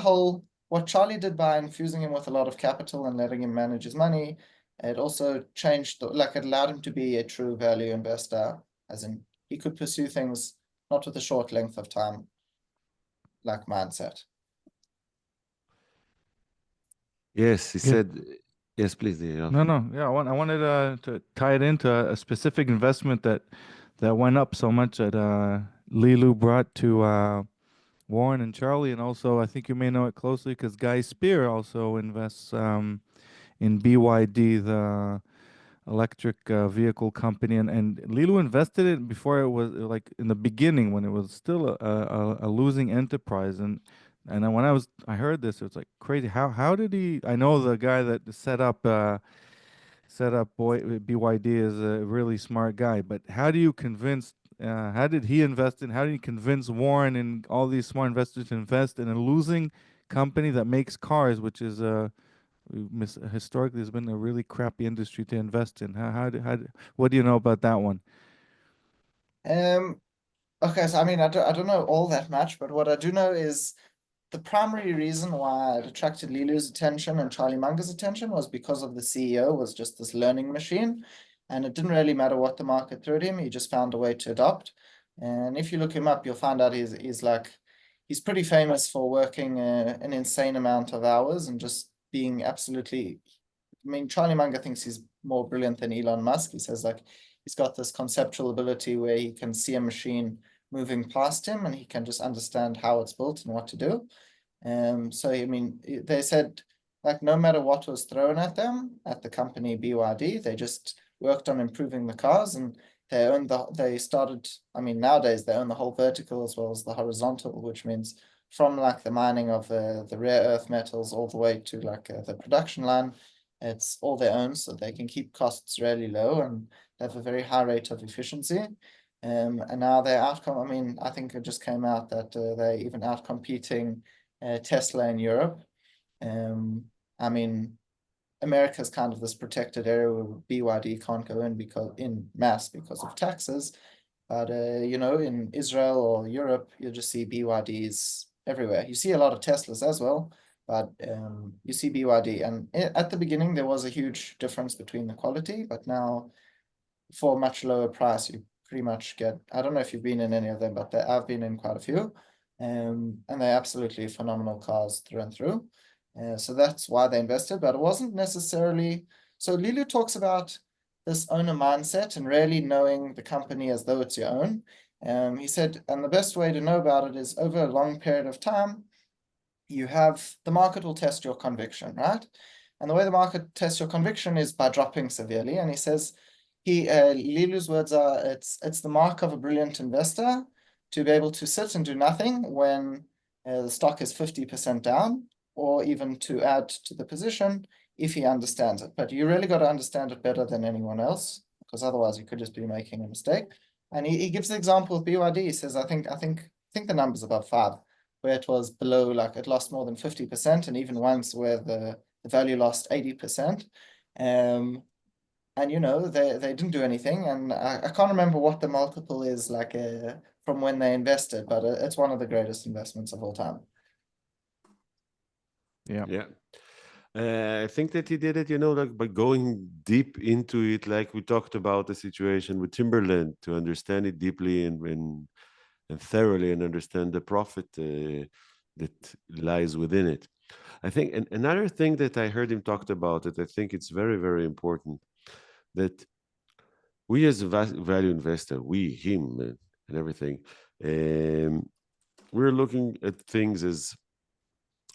[SPEAKER 3] what Charlie did by infusing him with a lot of capital and letting him manage his money. It also changed, it allowed him to be a true value investor, as in he could pursue things not with a short length of time, like mindset.
[SPEAKER 1] Yes, he said, yes, please. Yואב.
[SPEAKER 2] No. Yeah, I wanted to tie it into a specific investment that went up so much that Lilu brought to Warren and Charlie, and also I think you may know it closely because Guy Spear also invests in BYD, the electric vehicle company, and Lilu invested it before it was like in the beginning when it was still a losing enterprise, and when I heard this, it was like crazy. How did he? I know the guy that set up BYD is a really smart guy, but how do you convince? How did he invest in? How did he convince Warren and all these smart investors to invest in a losing company that makes cars, which is historically has been a really crappy industry to invest in? What do you know about that one?
[SPEAKER 3] Okay, so I mean, I don't know all that much, but what I do know is the primary reason why it attracted Lilu's attention and Charlie Munger's attention was because of the CEO was just this learning machine, and it didn't really matter what the market threw at him. He just found a way to adopt. And if you look him up, you'll find out he's pretty famous for working an insane amount of hours and just being absolutely, I mean, Charlie Munger thinks he's more brilliant than Elon Musk. He says like he's got this conceptual ability where he can see a machine moving past him and he can just understand how it's built and what to do. So I mean, they said like no matter what was thrown at them at the company BYD, they just worked on improving the cars, and they started, I mean, nowadays they own the whole vertical as well as the horizontal, which means from like the mining of the rare earth metals all the way to like the production line, it's all their own, so they can keep costs really low and they have a very high rate of efficiency. And now they're I mean, I think it just came out that they're even out-competing Tesla in Europe. I mean, America's kind of this protected area where BYD can't go in in mass because of taxes. But, in Israel or Europe, you'll just see BYDs everywhere. You see a lot of Teslas as well, but you see BYD. And at the beginning, there was a huge difference between the quality, but now for a much lower price, you pretty much get, I don't know if you've been in any of them, but I've been in quite a few. And they're absolutely phenomenal cars through and through. So that's why they invested, but it wasn't necessarily. So Lilu talks about this owner mindset and really knowing the company as though it's your own. He said, and the best way to know about it is over a long period of time, the market will test your conviction, right? And the way the market tests your conviction is by dropping severely. And he says, Lilu's words are, it's the mark of a brilliant investor to be able to sit and do nothing when the stock is 50% down, or even to add to the position if he understands it. But you really got to understand it better than anyone else, because otherwise you could just be making a mistake. And he gives the example of BYD. He says, I think the number's above 5, where it was below, like it lost more than 50%, and even once where the value lost 80%. And you know, they didn't do anything, and I can't remember what the multiple is like from when they invested, but it's one of the greatest investments of all time.
[SPEAKER 2] Yeah.
[SPEAKER 1] I think that he did it, you know, like by going deep into it, like we talked about the situation with Timberland, to understand it deeply and thoroughly and understand the profit that lies within it. I think another thing that I heard him talked about, that I think it's very, very important, that we as a value investor, him and everything, we're looking at things as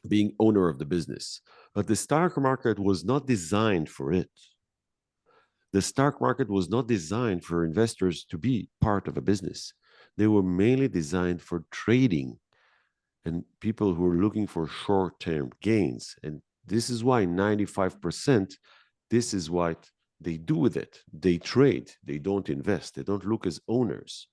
[SPEAKER 1] being owner of the business. But the stock market was not designed for it. The stock market was not designed for investors to be part of a business. They were mainly designed for trading and people who are looking for short-term gains. And this is why 95%, this is what they do with it. They trade, they don't invest, they don't look as owners.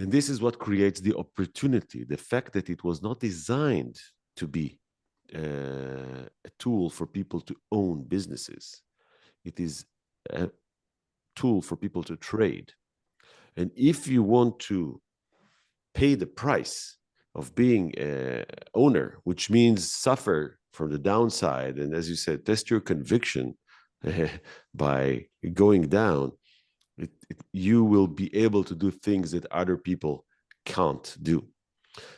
[SPEAKER 1] And this is what creates the opportunity, the fact that it was not designed to be a tool for people to own businesses. It is a tool for people to trade. And if you want to pay the price of being an owner, which means suffer from the downside, and as you said, test your conviction by going down, you will be able to do things that other people can't do.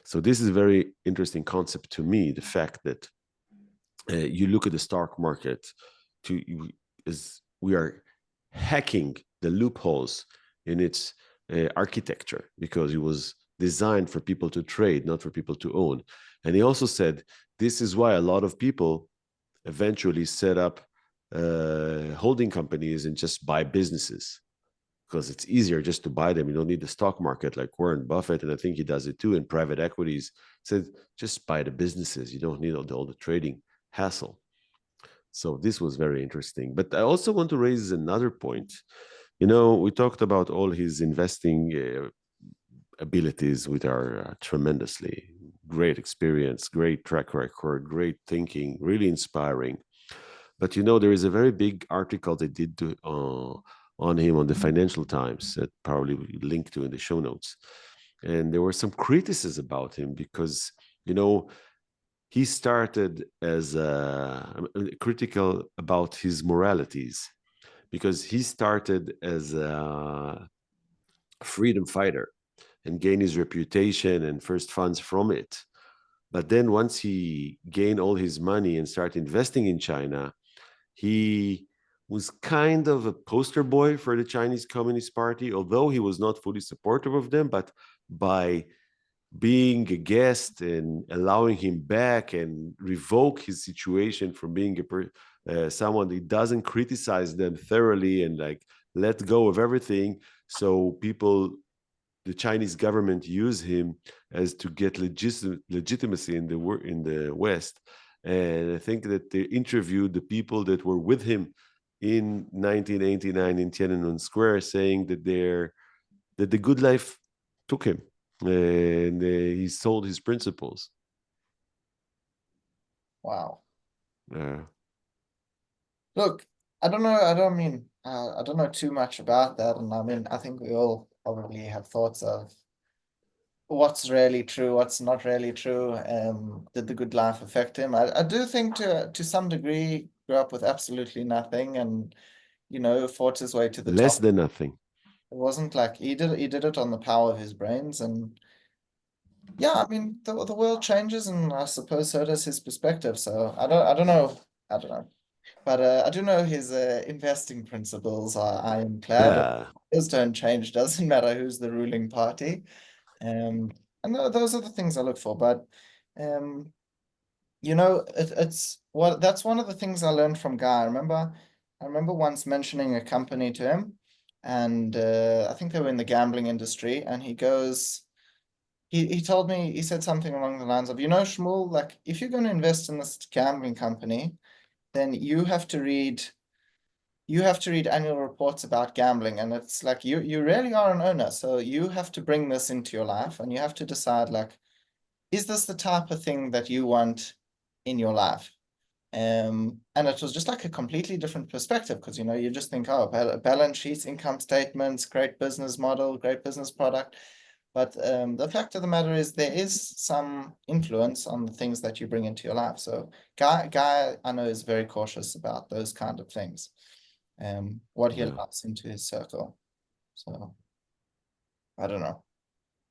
[SPEAKER 1] So this is a very interesting concept to me, the fact that you look at the stock market as we are hacking the loopholes in its architecture, because it was designed for people to trade, not for people to own. And he also said, this is why a lot of people eventually set up holding companies and just buy businesses, because it's easier just to buy them. You don't need the stock market, like Warren Buffett, and I think he does it too in private equities. Said, just buy the businesses. You don't need all the trading hassle. So this was very interesting. But I also want to raise another point. You know, we talked about all his investing abilities, which are tremendously great experience, great track record, great thinking, really inspiring. But, you know, there is a very big article they did on him on the Financial Times that probably we link to in the show notes. And there were some criticism about him because, you know, he started as critical about his moralities, because he started as a freedom fighter and gained his reputation and first funds from it. But then once he gained all his money and started investing in China, he was kind of a poster boy for the Chinese Communist Party, although he was not fully supportive of them. But by being a guest and allowing him back and revoke his situation from being someone that doesn't criticize them thoroughly and like let go of everything, so people, the Chinese government, use him as to get legitimacy in the West. And I think that they interviewed the people that were with him in 1989 in Tiananmen Square, saying that the good life took him and he sold his principles.
[SPEAKER 3] Wow. Look, I don't know too much about that, and I mean, I think we all probably have thoughts of what's really true, what's not really true. Did the good life affect him? I do think to some degree grew up with absolutely nothing, and you know, fought his way to the
[SPEAKER 1] less
[SPEAKER 3] top.
[SPEAKER 1] Than nothing.
[SPEAKER 3] It wasn't like he did it on the power of his brains, and yeah, I mean, the world changes, and I suppose so does his perspective. So I don't know, but I do know his investing principles are ironclad. Those don't change. Doesn't matter who's the ruling party. And those are the things I look for. But you know, that's one of the things I learned from Guy. I remember once mentioning a company to him, and I think they were in the gambling industry, and he goes, he told me, he said something along the lines of, Shmuel, like, if you're going to invest in this gambling company, then you have to read annual reports about gambling. And it's like, you really are an owner. So you have to bring this into your life, and you have to decide, like, is this the type of thing that you want in your life? And it was just like a completely different perspective, because, you just think, oh, balance sheets, income statements, great business model, great business product. But the fact of the matter is, there is some influence on the things that you bring into your life. So Guy, I know, is very cautious about those kind of things, what he allows into his circle. So I don't know.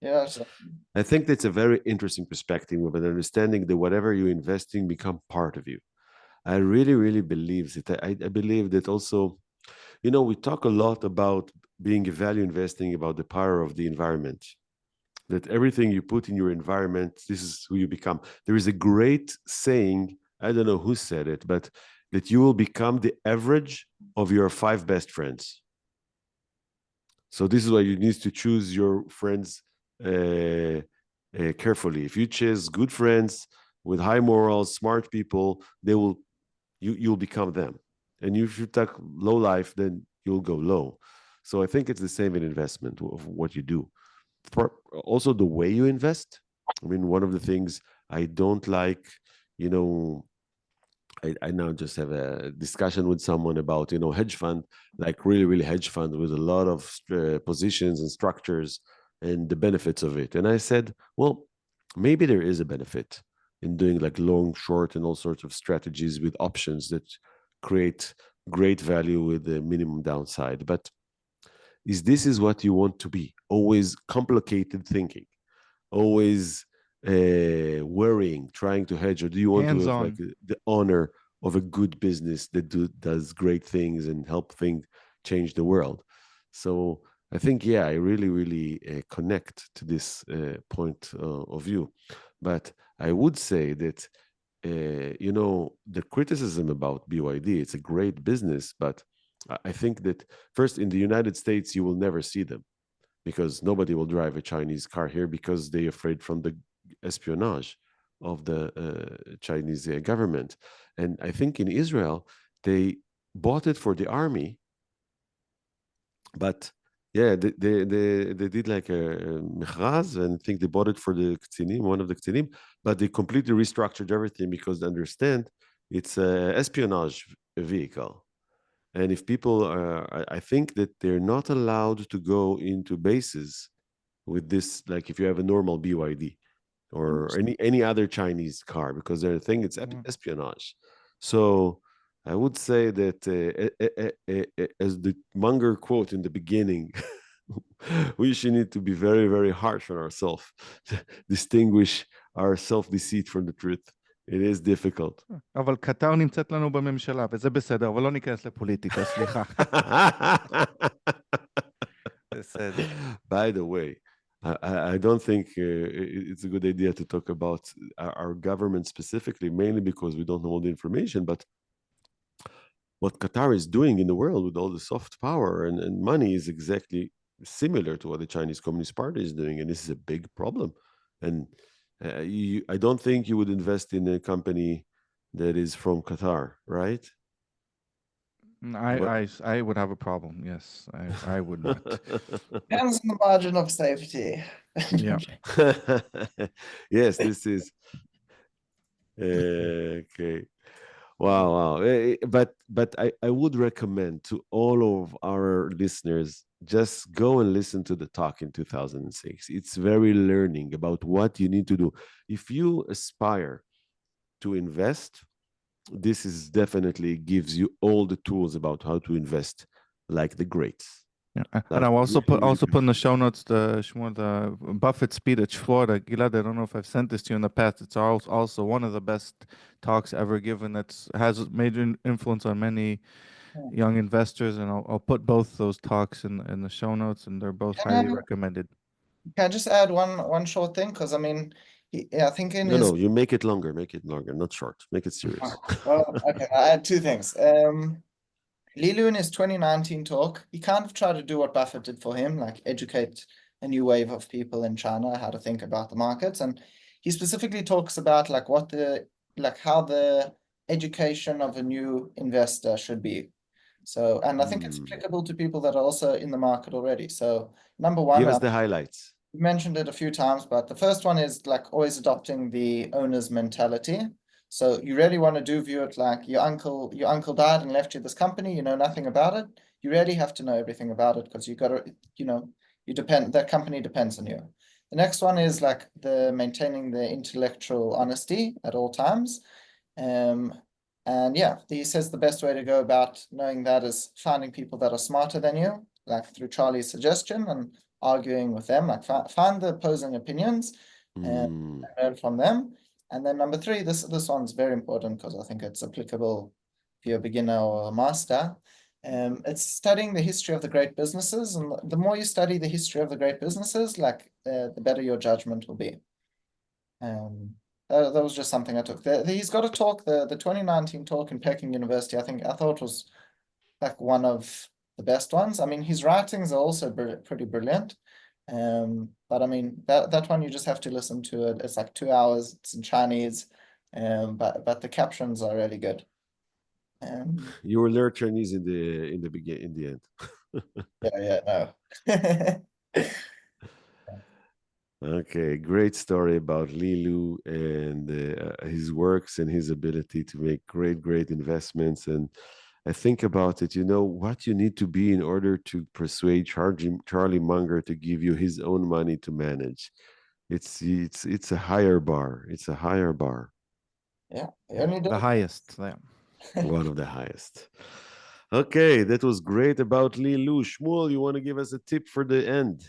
[SPEAKER 3] Yeah, so.
[SPEAKER 1] I think that's a very interesting perspective of an understanding that whatever you invest in become part of you. I really, really believe that. I believe that also, we talk a lot about being a value investing, about the power of the environment, that everything you put in your environment, this is who you become. There is a great saying, I don't know who said it, but that you will become the average of your 5 best friends. So this is why you need to choose your friends carefully. If you choose good friends with high morals, smart people, you'll become them. And if you take low life, then you'll go low. So I think it's the same in investment of what you do. Also, the way you invest. I mean, one of the things I don't like, I now just have a discussion with someone about, hedge fund, like really, really hedge fund with a lot of positions and structures and the benefits of it. And I said, well, maybe there is a benefit in doing like long, short, and all sorts of strategies with options that create great value with the minimum downside. But this is what you want to be? Always complicated thinking, always worrying, trying to hedge, or do you want to have like the honor of a good business that does great things and help change the world? So I think, I really, really connect to this point of view. But I would say that, the criticism about BYD, it's a great business, but I think that first, in the United States, you will never see them because nobody will drive a Chinese car here because they're afraid from the espionage of the Chinese government. And I think in Israel, they bought it for the army, but they did like a mechraz, and I think they bought it for the Ktsinim, one of the Ktsinim, but they completely restructured everything because they understand it's an espionage vehicle. And if people I think that they're not allowed to go into bases with this, like if you have a normal BYD or any other Chinese car, because they're thinking it's espionage. So I would say that as the Munger quote in the beginning, we should need to be very, very harsh on ourselves to distinguish our self-deceit from the truth. It is difficult.
[SPEAKER 2] אבל קטר נמצאת לנו בממשלה, וזה בסדר, אבל לא ניכנס לפוליטיקה, סליחה. בסדר.
[SPEAKER 1] By the way, I don't think it's a good idea to talk about our government specifically, mainly because we don't know all the information, but what Qatar is doing in the world with all the soft power and money is exactly similar to what the Chinese Communist Party is doing, and this is a big problem. And I don't think you would invest in a company that is from Qatar, right?
[SPEAKER 2] I would have a problem. Yes, I would not.
[SPEAKER 3] Depends on the margin of safety.
[SPEAKER 2] Yeah.
[SPEAKER 1] Yes, this is okay. Wow. But I would recommend to all of our listeners, just go and listen to the talk in 2006. It's very learning about what you need to do. If you aspire to invest, this is definitely gives you all the tools about how to invest like the greats.
[SPEAKER 2] Yeah. And I'll also put in the show notes the Buffett speech at Florida. Gilad, I don't know if I've sent this to you in the past. It's also one of the best talks ever given. That has major influence on many young investors, and I'll put both those talks in the show notes, and they're both highly recommended.
[SPEAKER 3] Can I just add one short thing? Because I mean, I think in
[SPEAKER 1] No, you make it longer, not short. Make it serious.
[SPEAKER 3] Well, okay, I add two things. Lilu in his 2019 talk, he kind of tried to do what Buffett did for him, like educate a new wave of people in China how to think about the markets. And he specifically talks about like how the education of a new investor should be. So, and I think it's applicable to people that are also in the market already. So number one,
[SPEAKER 1] give us the highlights.
[SPEAKER 3] You mentioned it a few times, but the first one is like always adopting the owner's mentality. So you really want to view it like your uncle died and left you this company, you know nothing about it. You really have to know everything about it because you got to, that company depends on you. The next one is like maintaining the intellectual honesty at all times. And yeah, he says the best way to go about knowing that is finding people that are smarter than you, like through Charlie's suggestion and arguing with them, like find the opposing opinions and learn from them. And then number three, this one's very important because I think it's applicable if you're a beginner or a master. It's studying the history of the great businesses, and the more you study the history of the great businesses, like the better your judgment will be. That was just something I took. He's got a talk, the 2019 talk in Peking University. I thought was like one of the best ones. I mean, his writings are also pretty brilliant. But I mean, that one you just have to listen to it. It's like 2 hours. It's in Chinese, but the captions are really good.
[SPEAKER 1] You will learn Chinese in the end.
[SPEAKER 3] No.
[SPEAKER 1] Okay, great story about Li Lu and his works and his ability to make great investments. And I think about it, what you need to be in order to persuade Charlie Munger to give you his own money to manage. It's a higher bar. It's a higher bar.
[SPEAKER 3] Yeah,
[SPEAKER 2] the highest. Yeah.
[SPEAKER 1] One of the highest. Okay, that was great about Li Lu. Shmuel, you want to give us a tip for the end?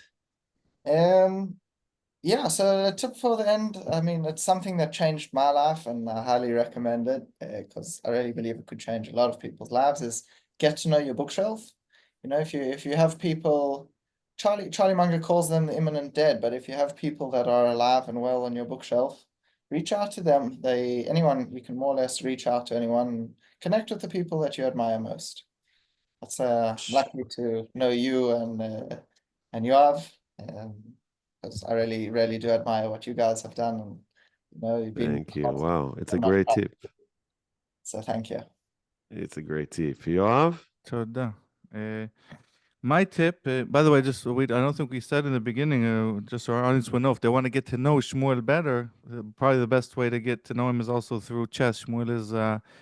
[SPEAKER 3] Yeah, so a tip for the end, I mean, it's something that changed my life and I highly recommend it because I really believe it could change a lot of people's lives, is get to know your bookshelf. If you have people, Charlie Munger calls them the imminent dead, but if you have people that are alive and well on your bookshelf, reach out to them. You can more or less reach out to anyone and connect with the people that you admire most. That's lucky to know you and Yoav. Because I really do admire what you guys have done, and you've been.
[SPEAKER 1] Thank you. Wow, it's a great tip.
[SPEAKER 3] So thank you.
[SPEAKER 1] It's a great tip. Yoav?
[SPEAKER 2] Toda. My tip, by the way, I don't think we said in the beginning, just so our audience will know, if they want to get to know Shmuel better, probably the best way to get to know him is also through chess. Shmuel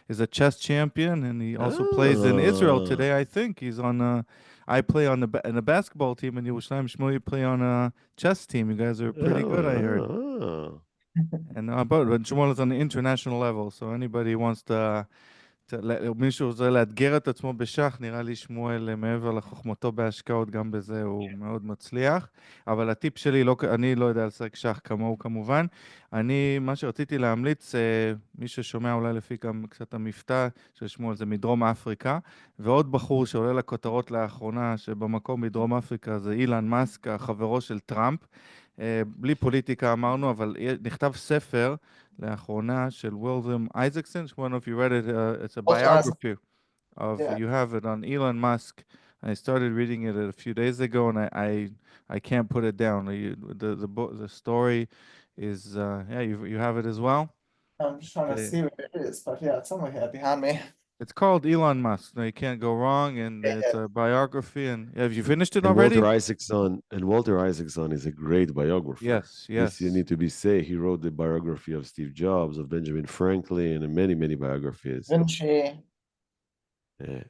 [SPEAKER 2] is a chess champion, and he also plays in Israel today. I think he's on. I play on the basketball team in Yerushalayim. Shmuel, you play on a chess team. You guys are pretty good, I heard. And but Shmuel is on the international level, so anybody wants to. מישהו רוצה לאתגר את עצמו בשח, נראה לי שמואל מעבר לחוכמתו בהשקעות, גם בזה הוא מאוד מצליח. אבל הטיפ שלי, אני לא יודע לשחק שח כמוהו כמובן. מה שרציתי להמליץ, מי ששומע אולי לפי גם קצת המבטא של שמואל, זה מדרום אפריקה. ועוד בחור שעולה לכותרות לאחרונה, שבמקום מדרום אפריקה, זה אילן מאסק, החברו של טראמפ. בלי פוליטיקה אמרנו, אבל נכתב ספר לאחרונה של וילדם אייזקסון. I don't know if you read it, it's a biography of, you have it on Elon Musk. I started reading it a few days ago, and I can't put it down. The story is, you have it as well?
[SPEAKER 3] I'm just trying to see what it is, but yeah, it's somewhere here behind me.
[SPEAKER 2] It's called Elon Musk. No, you can't go wrong, and it's a biography. And have you finished it already?
[SPEAKER 1] Walter Isaacson is a great biographer.
[SPEAKER 2] Yes.
[SPEAKER 1] You need to be safe. He wrote the biography of Steve Jobs, of Benjamin Franklin, and many biographies.
[SPEAKER 3] Vinci.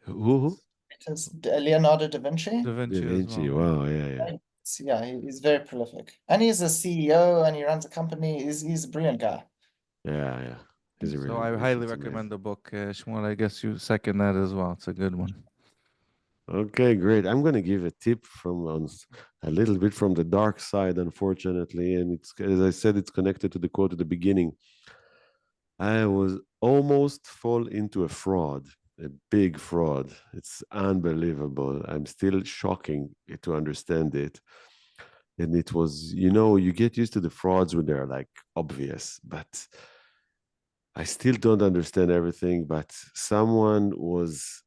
[SPEAKER 1] Who?
[SPEAKER 3] It is Leonardo da Vinci.
[SPEAKER 2] Da Vinci.
[SPEAKER 1] Wow, yeah.
[SPEAKER 3] Yeah, he's very prolific, and he's a CEO, and he runs a company. He's a brilliant guy.
[SPEAKER 1] Yeah.
[SPEAKER 2] So I highly recommend the book, Shmuel. I guess you second that as well. It's a good one.
[SPEAKER 1] Okay, great. I'm going to give a tip from a little bit from the dark side, unfortunately, and it's, as I said, it's connected to the quote at the beginning. I was almost fall into a fraud, a big fraud. It's unbelievable. I'm still shocking to understand it. And it was, you get used to the frauds when they're like obvious, but I still don't understand everything. But someone was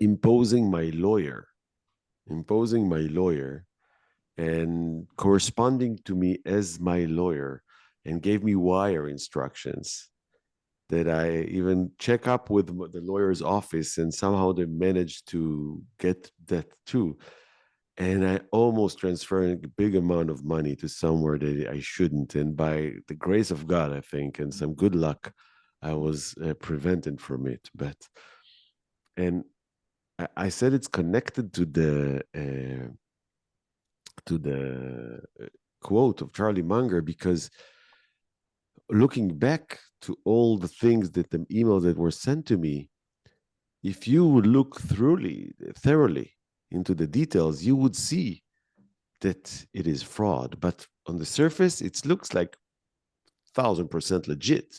[SPEAKER 1] imposing my lawyer and corresponding to me as my lawyer and gave me wire instructions that I even check up with the lawyer's office, and somehow they managed to get that too. And I almost transferred a big amount of money to somewhere that I shouldn't. And by the grace of God, I think, and some good luck, I was prevented from it. And I said it's connected to the quote of Charlie Munger, because looking back to all the things that the emails that were sent to me, if you would look thoroughly into the details, you would see that it is fraud. But on the surface, it looks like 1,000% legit,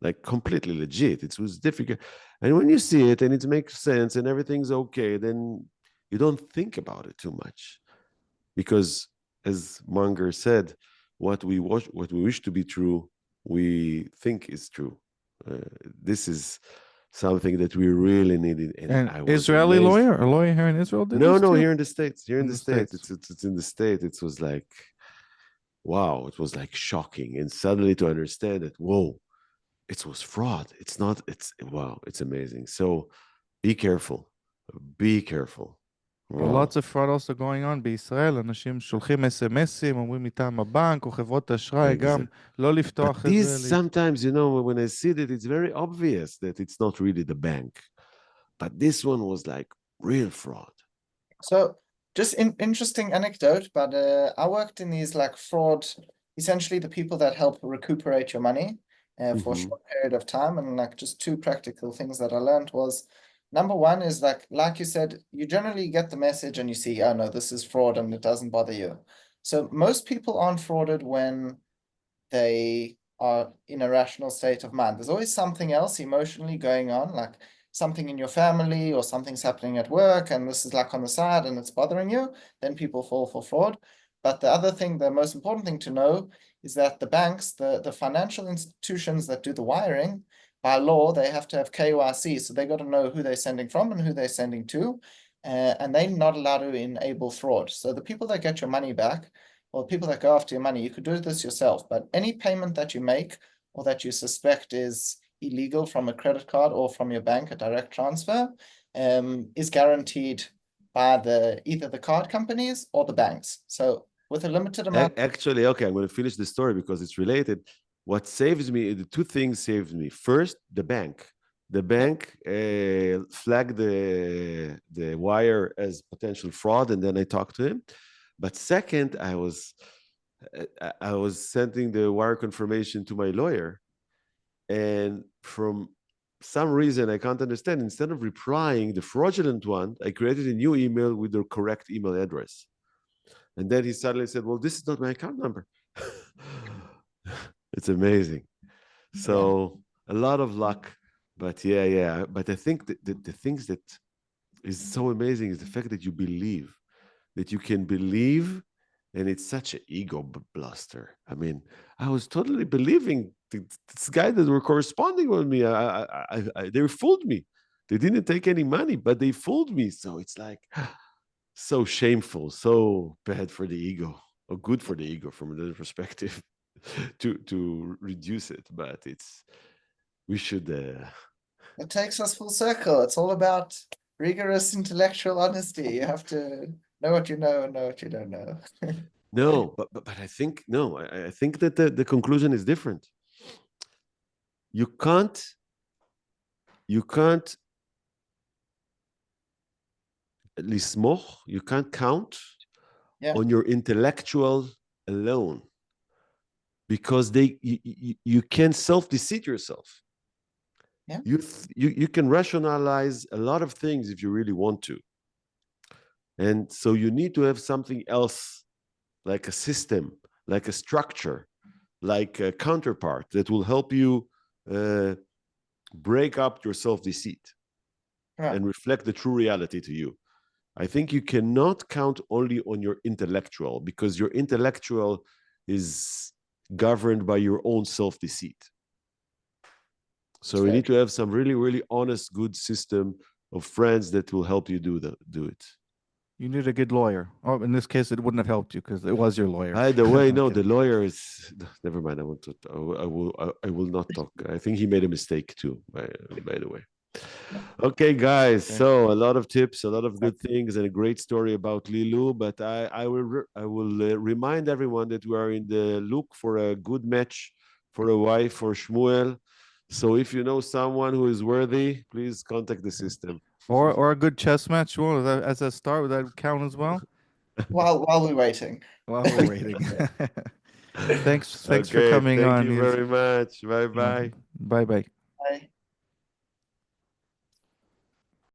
[SPEAKER 1] like completely legit. It was difficult. And when you see it and it makes sense and everything's okay, then you don't think about it too much. Because as Munger said, what we wish to be true, we think is true. This is something that we really needed.
[SPEAKER 2] And
[SPEAKER 1] I was
[SPEAKER 2] Israeli
[SPEAKER 1] amazed.
[SPEAKER 2] lawyer, a lawyer here in Israel did
[SPEAKER 1] No,
[SPEAKER 2] this
[SPEAKER 1] no,
[SPEAKER 2] too?
[SPEAKER 1] here in the States. Here in
[SPEAKER 2] In
[SPEAKER 1] the
[SPEAKER 2] the
[SPEAKER 1] States.
[SPEAKER 2] States.
[SPEAKER 1] It's in the States. It was like, wow, it was like shocking. And suddenly to understand that, whoa, it was fraud. Wow, it's amazing. So be careful. Be careful.
[SPEAKER 2] Well, lots of fraud also going on בישראל, אנשים שולחים SMSים, אומרים מטעם הבנק או חברות אשראי, גם לא לפתוח
[SPEAKER 1] But
[SPEAKER 2] את
[SPEAKER 1] this
[SPEAKER 2] זה.
[SPEAKER 1] sometimes, when I see that, it's very obvious that it's not really the bank. But this one was like real fraud.
[SPEAKER 3] So just interesting anecdote, but I worked in these like fraud, essentially the people that help recuperate your money for a short period of time. And like just two practical things that I learned was, number one is like you said, you generally get the message and you see, oh no, this is fraud, and it doesn't bother you. So most people aren't frauded when they are in a rational state of mind. There's always something else emotionally going on, like something in your family or something's happening at work, and this is like on the side and it's bothering you, then people fall for fraud. But the other thing, the most important thing to know is that the banks, the financial institutions that do the wiring, by law, they have to have KYC. So they got to know who they're sending from and who they're sending to. And they're not allowed to enable fraud. So the people that get your money back, or people that go after your money, you could do this yourself. But any payment that you make or that you suspect is illegal from a credit card or from your bank, a direct transfer, is guaranteed by either the card companies or the banks. So with a limited amount.
[SPEAKER 1] Actually, okay, I'm going to finish the story because it's related. What saves me, the two things saved me. First, the bank. The bank flagged the wire as potential fraud, and then I talked to him. But second, I was sending the wire confirmation to my lawyer, and from some reason I can't understand, instead of replying the fraudulent one, I created a new email with the correct email address. And then he suddenly said, well, this is not my account number. It's amazing. So a lot of luck, but yeah. But I think that the things that is so amazing is the fact that you believe, that you can believe, and it's such an ego blaster. I mean, I was totally believing this guy that were corresponding with me. They fooled me. They didn't take any money, but they fooled me. So it's like so shameful, so bad for the ego, or good for the ego from another perspective, to reduce it. But we should.
[SPEAKER 3] It takes us full circle. It's all about rigorous intellectual honesty. You have to know what you know and know what you don't know.
[SPEAKER 1] No, but I think no. I think that the conclusion is different. You can't lismoch, you can't count on your intellectual alone, because you can self-deceit yourself.
[SPEAKER 3] Yeah.
[SPEAKER 1] You can rationalize a lot of things if you really want to. And so you need to have something else, like a system, like a structure, like a counterpart that will help you break up your self-deceit and reflect the true reality to you. I think you cannot count only on your intellectual, because your intellectual is governed by your own self-deceit. So you need to have some really, really honest, good system of friends that will help you do it.
[SPEAKER 2] You need a good lawyer. Oh, in this case, it wouldn't have helped you because it was your lawyer.
[SPEAKER 1] By the way, no,
[SPEAKER 2] Okay.
[SPEAKER 1] the lawyer is. Never mind. I will not talk. I think he made a mistake too. By the way. Okay, guys.
[SPEAKER 2] Okay.
[SPEAKER 1] So a lot of tips, a lot of good things, and a great story about Lilu. But I will remind everyone that we are in the look for a good match for a wife for Shmuel. So if you know someone who is worthy, please contact the system.
[SPEAKER 2] Or a good chess match. Well, as a start, would that count as well?
[SPEAKER 3] While we're waiting.
[SPEAKER 2] While we're waiting. Thanks for
[SPEAKER 1] Okay,
[SPEAKER 2] coming on.
[SPEAKER 1] Thank you very much. Bye bye.
[SPEAKER 2] Bye bye.